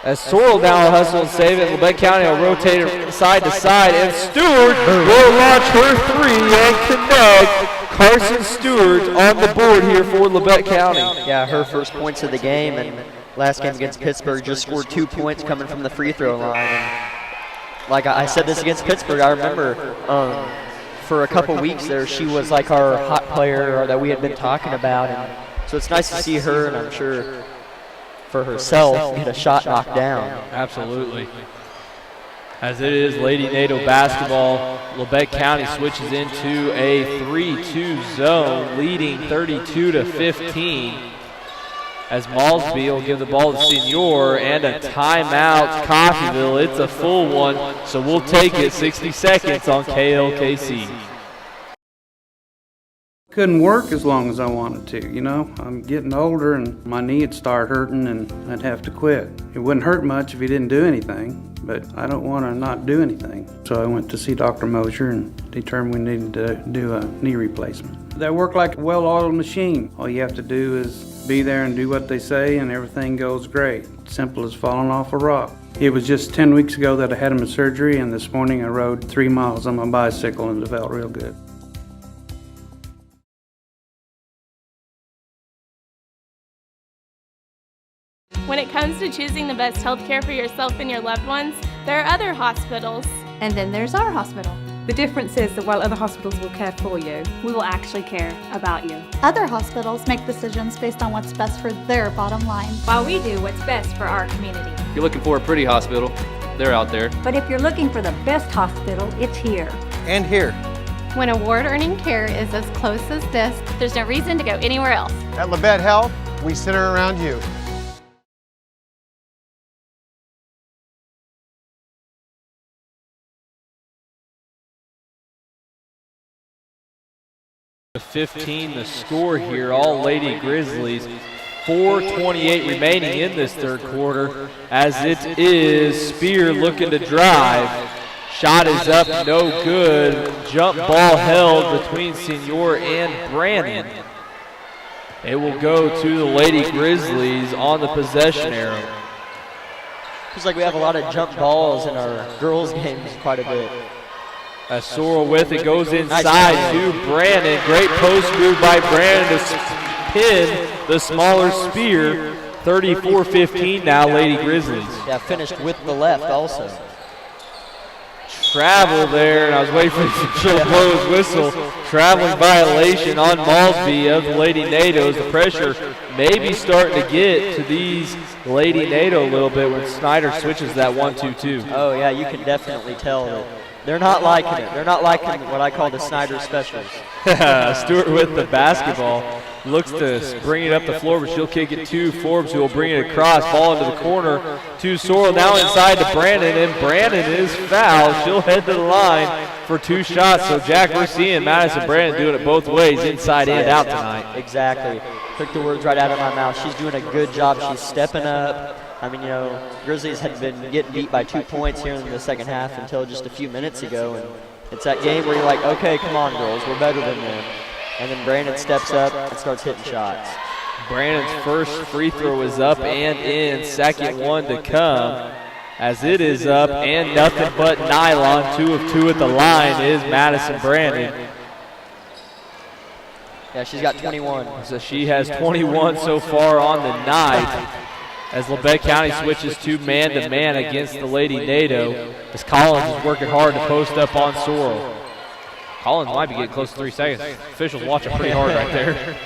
As Sorrell now will hustle and save it. Labette County will rotate it side to side. And Stewart will launch her three and connect. Carson Stewart on the board here for Labette County. Yeah, her first points of the game, and last game against Pittsburgh just scored 2 points coming from the free throw line. And like I said this against Pittsburgh, I remember for a couple weeks there, she was like our hot player that we had been talking about. And so it's nice to see her, and I'm sure for herself, get a shot knocked down. Absolutely. As it is Lady NATO basketball, Labette County switches into a 3-2 zone, leading 32-15. As Malsby will give the ball to Senior, and a timeout Coffeyville. It's a full one, so we'll take it. 60 seconds on KLKC. Couldn't work as long as I wanted to, you know. I'm getting older and my knee would start hurting and I'd have to quit. It wouldn't hurt much if you didn't do anything, but I don't want to not do anything. So I went to see Dr. Mosier and determined we needed to do a knee replacement. They work like a well-oiled machine. All you have to do is be there and do what they say and everything goes great. Simple as falling off a rock. It was just 10 weeks ago that I had my surgery, and this morning I rode 3 miles on my bicycle and it felt real good. When it comes to choosing the best health care for yourself and your loved ones, there are other hospitals. And then there's our hospital. The difference is that while other hospitals will care for you, We will actually care about you. Other hospitals make decisions based on what's best for their bottom line. While we do what's best for our community. If you're looking for a pretty hospital, they're out there. but if you're looking for the best hospital, it's here. And here. When award-earning care is as close as this, There's no reason to go anywhere else. At Labette Health, we center around you. The 15, the score here, all Lady Grizzlies. 4:28 remaining in this third quarter, as it is Spear looking to drive. Shot is up, no good. Jump ball held between Senior and Brandon. It will go to the Lady Grizzlies on the possession arrow. Feels like we have a lot of jump balls in our girls' games quite a bit. As Sorrell with it goes inside to Brandon. Great post move by Brandon to pin the smaller Spear. 34-15 now, Lady Grizzlies. Yeah, finished with the left also. Travel there, and I was waiting for him to blow his whistle. Traveling violation on Malsby of the Lady NATOs. The pressure may be starting to get to these Lady NATO a little bit when Snyder switches that 1-2-2. Oh yeah, you can definitely tell that they're not liking it. They're not liking what I call the Snyder specials. Stewart with the basketball. Looks to bring it up the floor, but she'll kick it to Forbes, who will bring it across. Ball into the corner to Sorrell. Now inside to Brandon, and Brandon is fouled. She'll head to the line for 2 shots. So, Jack, we're seeing Madison Brandon doing it both ways, inside and out tonight. Exactly. Took the words right out of my mouth. She's doing a good job. She's stepping up. I mean, you know, Grizzlies had been getting beat by 2 points here in the second half until just a few minutes ago. And it's that game where you're like, okay, come on, girls, we're better than them. And then Brandon steps up and starts hitting shots. Brandon's first free throw is up and in. Second one to come. As it is up and nothing but nylon. 2 of 2 at the line is Madison Brandon. Yeah, she's got 21. So she has 21 so far on the night. As Labette County switches to man-to-man against the Lady NATO. As Collins is working hard to post up on Sorrell. Collins might be getting close to 3 seconds. Officials watching pretty hard right there.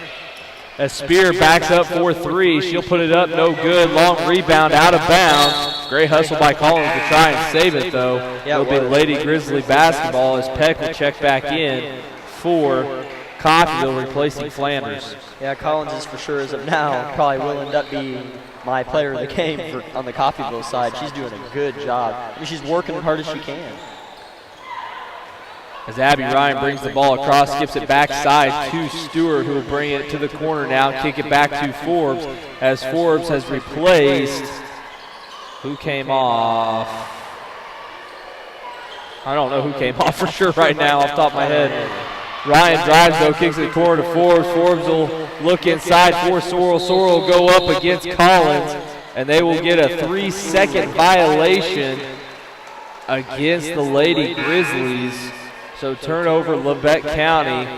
As Spear backs up for three. She'll put it up, no good. Long rebound, out of bounds. Great hustle by Collins to try and save it, though. Yeah, It'll be Lady Grizzly basketball as Peck will check back in for Coffeyville, replacing Flanders. Yeah, Collins is for sure, as of now, probably will end up being my player of the game on the Coffeyville side. She's doing a good job. I mean, she's working as hard as she can. As Abby Ryan brings the ball across, skips it backside to Stewart, who will bring it to the corner now, kick it back to Forbes, as Forbes has replaced, who came off? I don't know who came off for sure right now off the top of my head. Ryan drives though, kicks it corner to Forbes. Forbes will look inside for Sorrell. Sorrell will go up against Collins, and they will get a 3-second violation against the Lady Grizzlies. So turnover, Labette County.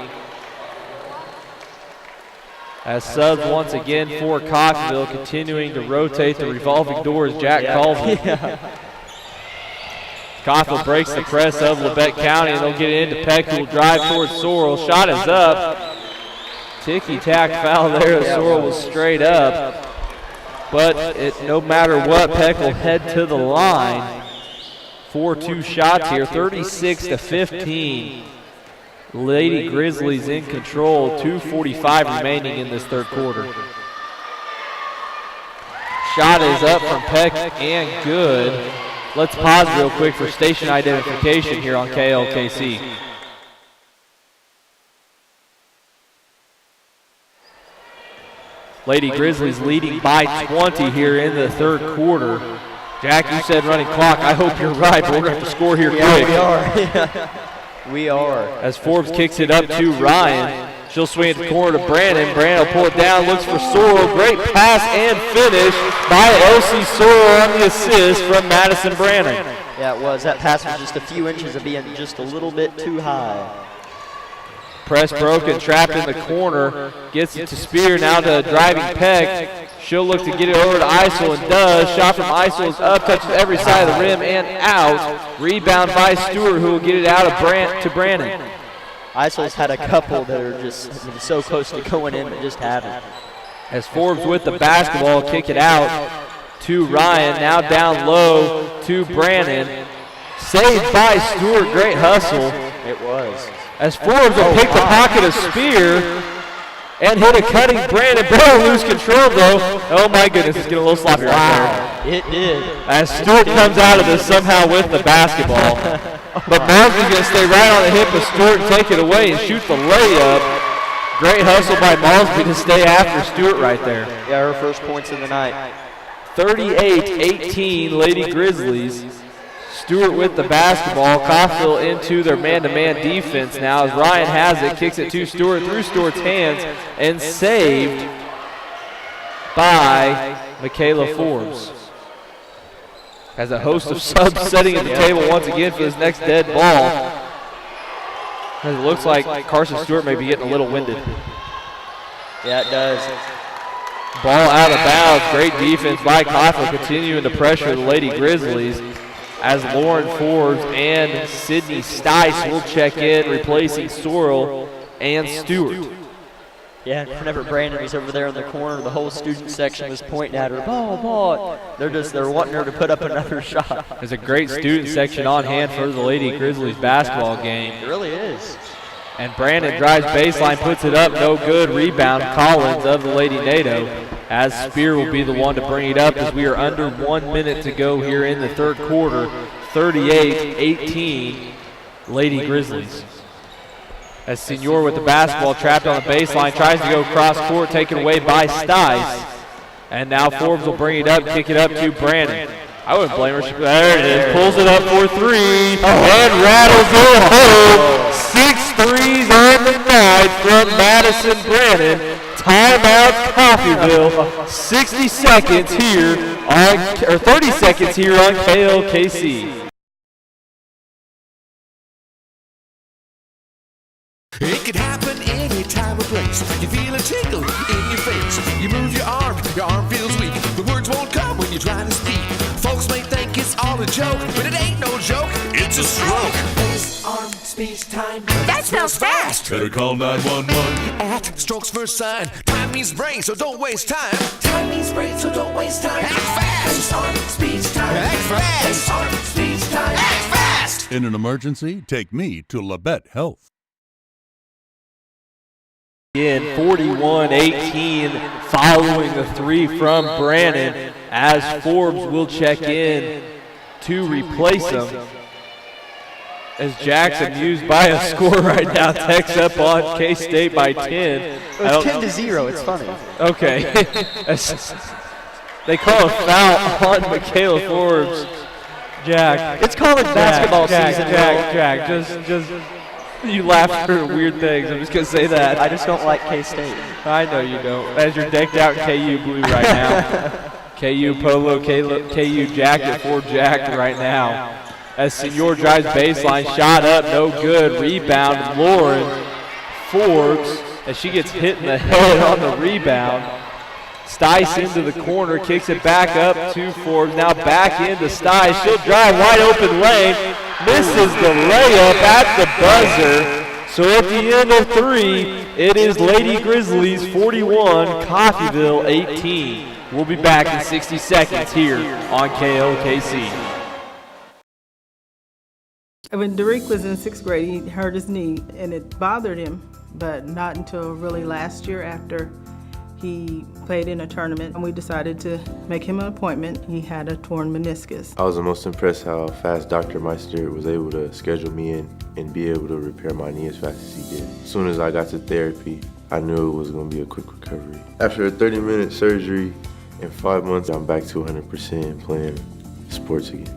As subs once again for Coffeyville, continuing to rotate the revolving doors, Jack Colvin. Coffeyville breaks the press of Labette County, and they'll get it into Peck, who will drive towards Sorrell. Shot is up. Ticky-tack foul there. Sorrell was straight up. But no matter what, Peck will head to the line. 4-2 shots here, 36-15. Lady Grizzlies in control, 2:45 remaining in this third quarter. Shot is up from Peck and good. Let's pause real quick for station identification here on KLKC. Lady Grizzlies leading by 20 here in the third quarter. Jack, you said running clock. I hope you're right, but we're going to have to score here quick. Yeah, we are. As Forbes kicks it up to Ryan. She'll swing it to the corner to Brandon. Brandon will pull it down, looks for Sorrell. Great pass and finish by Elsie Sorrell on the assist from Madison Brandon. Yeah, it was. That pass was just a few inches of being just a little bit too high. Press broken, trapped in the corner. Gets it to Spear, now to driving Peck. She'll look to get it over to Isel and does. Shot from Isel is up, touches every side of the rim and out. Rebound by Stewart, who will get it out of to Brandon. Isel's had a couple that are just so close to going in but just haven't. As Forbes with the basketball, kick it out to Ryan. Now down low to Brandon. Saved by Stewart, great hustle. It was. As Forbes will pick the pocket of Spear and hit a cutting Brandon. Brandon lose control though. Oh my goodness, it's getting a little sloppy right there. It did. As Stewart comes out of this somehow with the basketball. But Malsby's going to stay right on the hip of Stewart and take it away and shoot the layup. Great hustle by Malsby to stay after Stewart right there. Yeah, her first points of the night. 38-18 Lady Grizzlies. Stewart with the basketball. Coffeyville into their man-to-man defense now as Ryan has it, kicks it to Stewart through Stewart's hands and saved by Michaela Forbes. As a host of subs setting at the table once again for this next dead ball. As it looks like Carson Stewart may be getting a little winded. Yeah, it does. Ball out of bounds. Great defense by Coffeyville, continuing to pressure the Lady Grizzlies. As Lauren Forbes and Sydney Stice will check in, replacing Sorrell and Stewart. Yeah, whenever Brandon was over there in the corner, the whole student section was pointing at her, ball. They're wanting her to put up another shot. There's a great student section on hand for the Lady Grizzlies basketball game. It really is. And Brandon drives baseline, puts it up, no good. Rebound, Collins of the Lady NATO. As Spear will be the one to bring it up as we are under 1 minute to go here in the third quarter. 38-18, Lady Grizzlies. As Senior with the basketball trapped on the baseline, tries to go cross court, taken away by Stice. And now Forbes will bring it up, kick it up to Brandon. I wouldn't blame her. There it is, pulls it up for three, and rattles it home. 6 threes on the night from Madison Brandon. Timeout Coffeyville. 60 seconds here on, or 30 seconds here on KLKC. It could happen any time or place. You feel a tickle in your face. You move your arm feels weak. The words won't come when you try to speak. Folks may think it's all a joke, but it ain't no joke, it's a stroke. Face, arm, speech time. That smells fast. Better call 911. At Strokes First Sign, time means brain, so don't waste time. Time means brain, so don't waste time. Act fast. On speech time. Act fast. On speech time. Act fast. In an emergency, take me to Labette Health. Again, 41-18 following the three from Brannon, as Forbes will check in to replace him. As Jackson, amused by a score right now, takes up on K-State by 10. It's 10-0. It's funny. Okay. They call a foul on Michaela Forbes. Jack. It's college basketball season. Jack. Just. You laugh for weird things. I'm just going to say that. I just don't like K-State. I know you don't. As you're decked out in KU blue right now. KU polo, KU jacket for Jack right now. As Senor drives baseline, shot up, no good. Rebound, Lauren Forbes, as she gets hit in the head on the rebound. Stice into the corner, kicks it back up to Forbes. Now back into Stice. She'll drive wide open lane. Misses the layup at the buzzer. So at the end of 3, it is Lady Grizzlies 41, Coffeyville 18. We'll be back in 60 seconds here on KLKC. When Derek was in 6th grade, he hurt his knee, and it bothered him, but not until really last year after he played in a tournament, and we decided to make him an appointment. He had a torn meniscus. I was the most impressed how fast Dr. Meister was able to schedule me in and be able to repair my knee as fast as he did. As soon as I got to therapy, I knew it was going to be a quick recovery. After a 30-minute surgery in 5 months, I'm back to 100% playing sports again.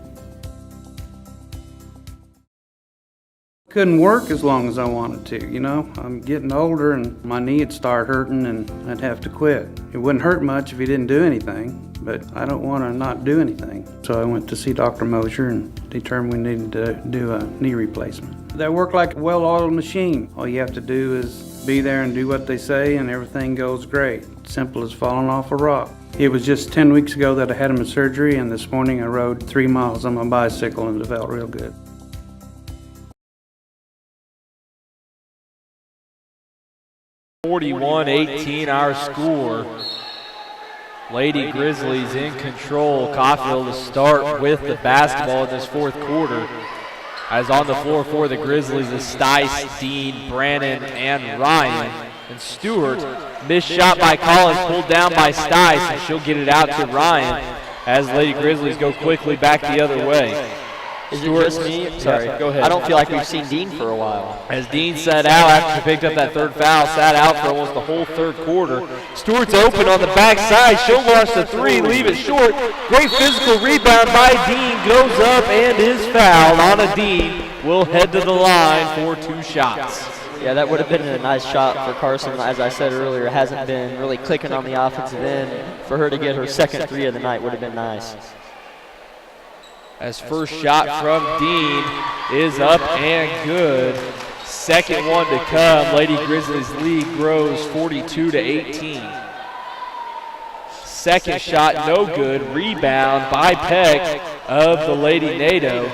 Couldn't work as long as I wanted to, you know. I'm getting older and my knee would start hurting and I'd have to quit. It wouldn't hurt much if you didn't do anything, but I don't want to not do anything. So I went to see Dr. Mosier and determined we needed to do a knee replacement. They work like a well-oiled machine. All you have to do is be there and do what they say and everything goes great. Simple as falling off a rock. It was just 10 weeks ago that I had him surgery, and this morning I rode 3 miles on my bicycle and it felt real good. 41-18 our score. Lady Grizzlies in control. Coffeyville to start with the basketball in this fourth quarter. As on the floor for the Grizzlies is Stice, Dean, Brannon, and Ryan. And Stewart, missed shot by Collins, pulled down by Stice, and she'll get it out to Ryan as Lady Grizzlies go quickly back the other way. Is it just me? Sorry, go ahead. I don't feel like we've seen Dean for a while. As Dean sat out after she picked up that third foul, sat out for almost the whole third quarter. Stewart's open on the backside. She'll launch the three, leave it short. Great physical rebound by Dean. Goes up and is fouled on a Dean. Will head to the line for 2 shots. Yeah, that would have been a nice shot for Carson. As I said earlier, hasn't been really clicking on the offensive end. For her to get her second 3 of the night would have been nice. As first shot from Dean is up and good. Second one to come. Lady Grizzlies lead grows 42-18. Second shot no good. Rebound by Peck of the Lady NATO.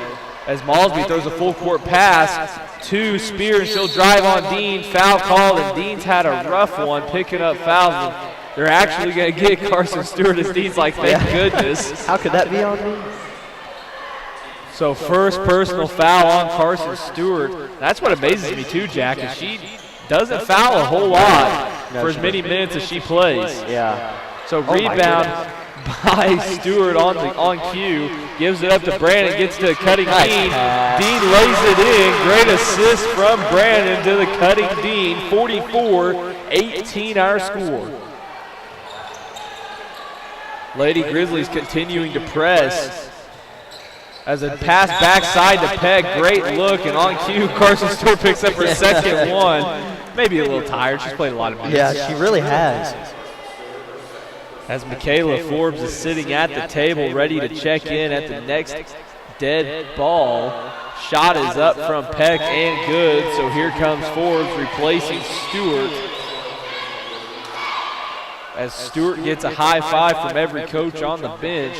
As Malsby throws a full court pass to Spear, and she'll drive on Dean. Foul called, and Dean's had a rough one picking up fouls. They're actually going to get Carson Stewart, as Dean's like, thank goodness. How could that be on me? So first personal foul on Carson Stewart. That's what amazes me too, Jack, is she doesn't foul a whole lot for as many minutes as she plays. Yeah. So rebound by Stewart on cue, gives it up to Brandon, gets to cutting Dean. Dean lays it in. Great assist from Brandon to the cutting Dean. 44-18 our score. Lady Grizzlies continuing to press. As a pass backside to Peck, great look, and on cue, Carson Stewart picks up her second one. Maybe a little tired, she's played a lot of minutes. Yeah, she really has. As Michaela Forbes is sitting at the table ready to check in at the next dead ball. Shot is up from Peck and good, so here comes Forbes replacing Stewart. As Stewart gets a high five from every coach on the bench.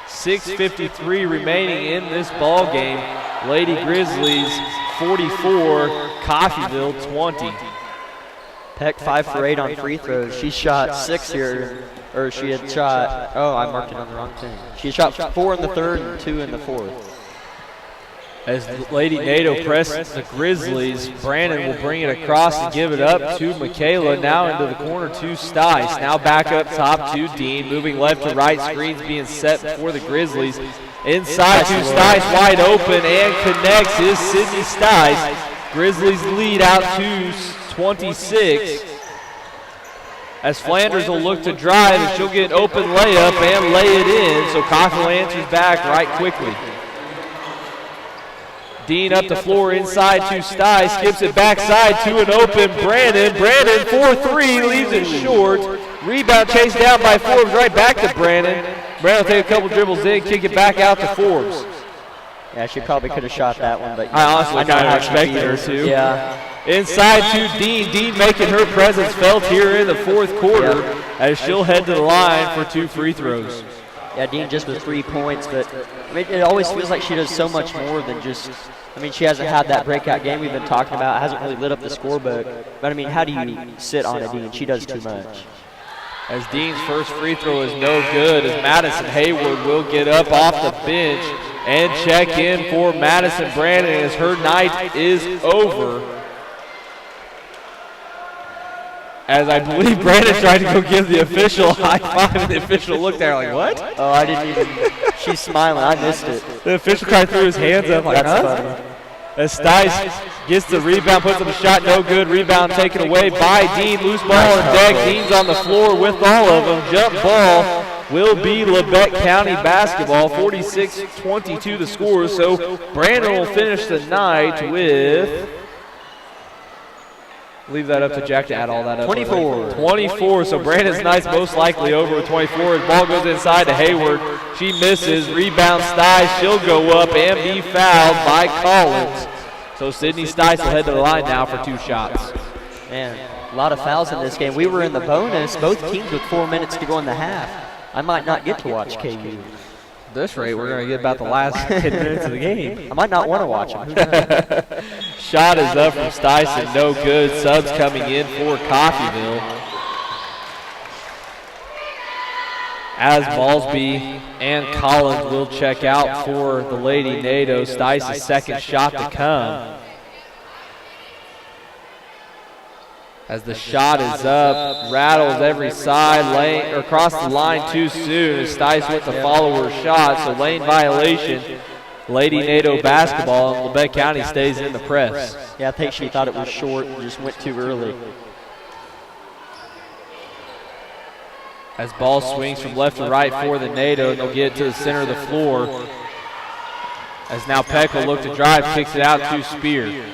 6:53 remaining in this ball game. Lady Grizzlies 44, Coffeyville 20. Peck 5 for 8 on free throws. She shot 6 here, or she had shot, oh, I marked it on the wrong thing. She had shot 4 in the third and 2 in the fourth. As Lady NATO presses the Grizzlies, Brandon will bring it across and give it up to Michaela. Now into the corner to Stice. Now back up top to Dean. Moving left to right. Screens being set for the Grizzlies. Inside to Stice, wide open, and connects is Sydney Stice. Grizzlies lead out to 26. As Flanders will look to drive, and she'll get an open layup and lay it in. So Coffeyville answers back right quickly. Dean up the floor inside to Stice, skips it backside to an open Brandon. Brandon 4-3, leaves it short. Rebound chased down by Forbes, right back to Brandon. Brandon will take a couple dribbles in, kick it back out to Forbes. Yeah, she probably could have shot that one, but I honestly kind of expected her to. Yeah. Inside to Dean. Dean making her presence felt here in the fourth quarter as she'll head to the line for 2 free throws. Yeah, Dean just with 3 points, but I mean, it always feels like she does so much more than just, I mean, she hasn't had that breakout game we've been talking about. It hasn't really lit up the scorebook. But, I mean, how do you sit on a Dean? She does too much. As Dean's first free throw is no good, as Madison Hayward will get up off the bench and check in for Madison Brandon as her night is over. As I believe Brandon tried to go give the official high five, and the official looked there like, what? Oh, I didn't even, she's smiling, I missed it. The official kind of threw his hands up like, that's funny. As Stice gets the rebound, puts up a shot, no good. Rebound taken away by Dean. Loose ball on deck. Dean's on the floor with all of them. Jump ball will be Labette County basketball. 46-22 the score. So Brandon will finish the night with, leave that up to Jack to add all that up. 24. So Brandon's night's most likely over with 24. As ball goes inside to Hayward. She misses. Rebound Stice. She'll go up and be fouled by Collins. So Sydney Stice will head to the line now for 2 shots. Man, a lot of fouls in this game. We were in the bonus. Both teams with 4 minutes to go in the half. I might not get to watch KU. At this rate, we're going to get about the last 10 minutes of the game. I might not want to watch them. Who knows? Shot is up from Stice and no good. Subs coming in for Coffeyville. As Malsby and Collins will check out for the Lady NATO. Stice's second shot to come. As the shot is up, rattles every side, lane, or across the line too soon as Stice went to follow her shot, so lane violation. Lady NATO basketball, and Labette County stays in the press. Yeah, I think she thought it was short and just went too early. As ball swings from left to right for the NATO, and they'll get to the center of the floor. As now Peck will look to drive, kicks it out to Spear.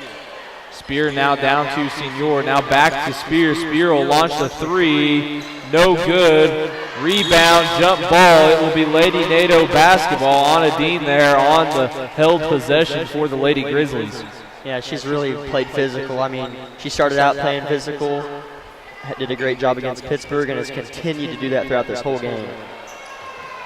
Spear now down to Senior, now back to Spear. Spear will launch the 3, no good. Rebound, jump ball. It will be Lady NATO basketball. Anna Dean there on the held possession for the Lady Grizzlies. Yeah, she's really played physical. I mean, she started out playing physical, did a great job against Pittsburgh, and has continued to do that throughout this whole game.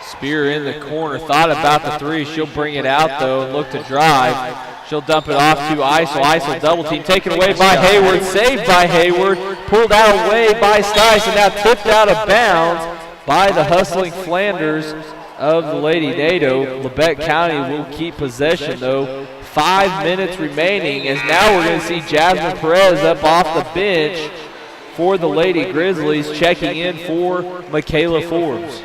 Spear in the corner, thought about the 3. She'll bring it out, though, and look to drive. She'll dump it off to Isel. Isel double team, taken away by Hayward, saved by Hayward, pulled out away by Stice, and now tipped out of bounds by the hustling Flanders of the Lady NATO. Labette County will keep possession, though. 5 minutes remaining, as now we're going to see Jasmine Perez up off the bench for the Lady Grizzlies, checking in for Michaela Forbes.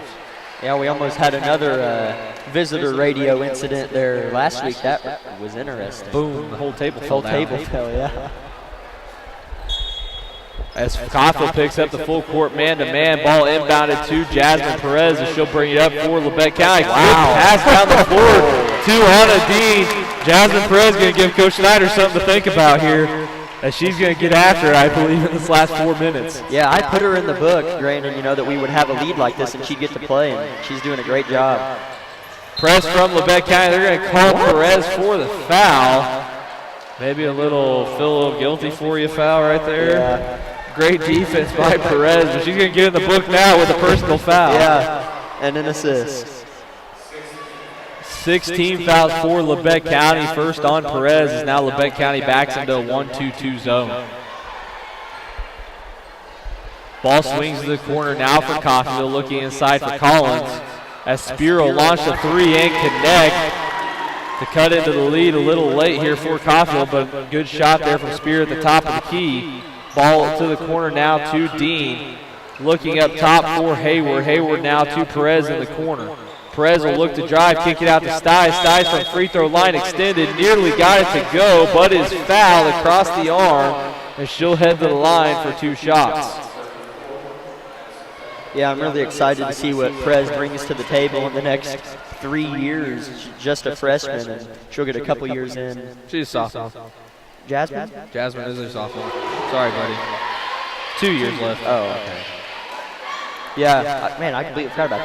Yeah, we almost had another visitor radio incident there last week. That was interesting. Boom, the whole table fell down. Whole table fell, yeah. As Coffeyville picks up the full court man-to-man, ball inbounded to Jasmine Perez, and she'll bring it up for Labette County. Wow. Pass down the floor to Anna Dean. Jasmine Perez going to give Coach Snyder something to think about here, as she's going to get after, I believe, in this last 4 minutes. Yeah, I put her in the book, Brandon, you know, that we would have a lead like this and she'd get to play, and she's doing a great job. Press from Labette County. They're going to call Perez for the foul. Maybe a little feel a little guilty for you foul right there. Yeah. Great defense by Perez, but she's going to get in the book now with a personal foul. Yeah, and an assist. 16 fouls for Labette County. First on Perez as now Labette County backs into a 1-2-2 zone. Ball swings to the corner now for Coffeyville, looking inside for Collins. As Spiro launched a three and connect to cut into the lead a little late here for Coffeyville, but good shot there from Spiro at the top of the key. Ball to the corner now to Dean. Looking up top for Hayward. Hayward now to Perez in the corner. Perez will look to drive, kick it out to Stice. Stice from free throw line extended, nearly got it to go, but is fouled across the arm, and she'll head to the line for 2 shots. Yeah, I'm really excited to see what Perez brings to the table in the next 3 years. She's just a freshman, and she'll get a couple years in. She's a sophomore. Jasmine? Jasmine is a sophomore. Sorry, buddy. 2 years left. Oh, okay. Yeah, man, I completely forgot about that.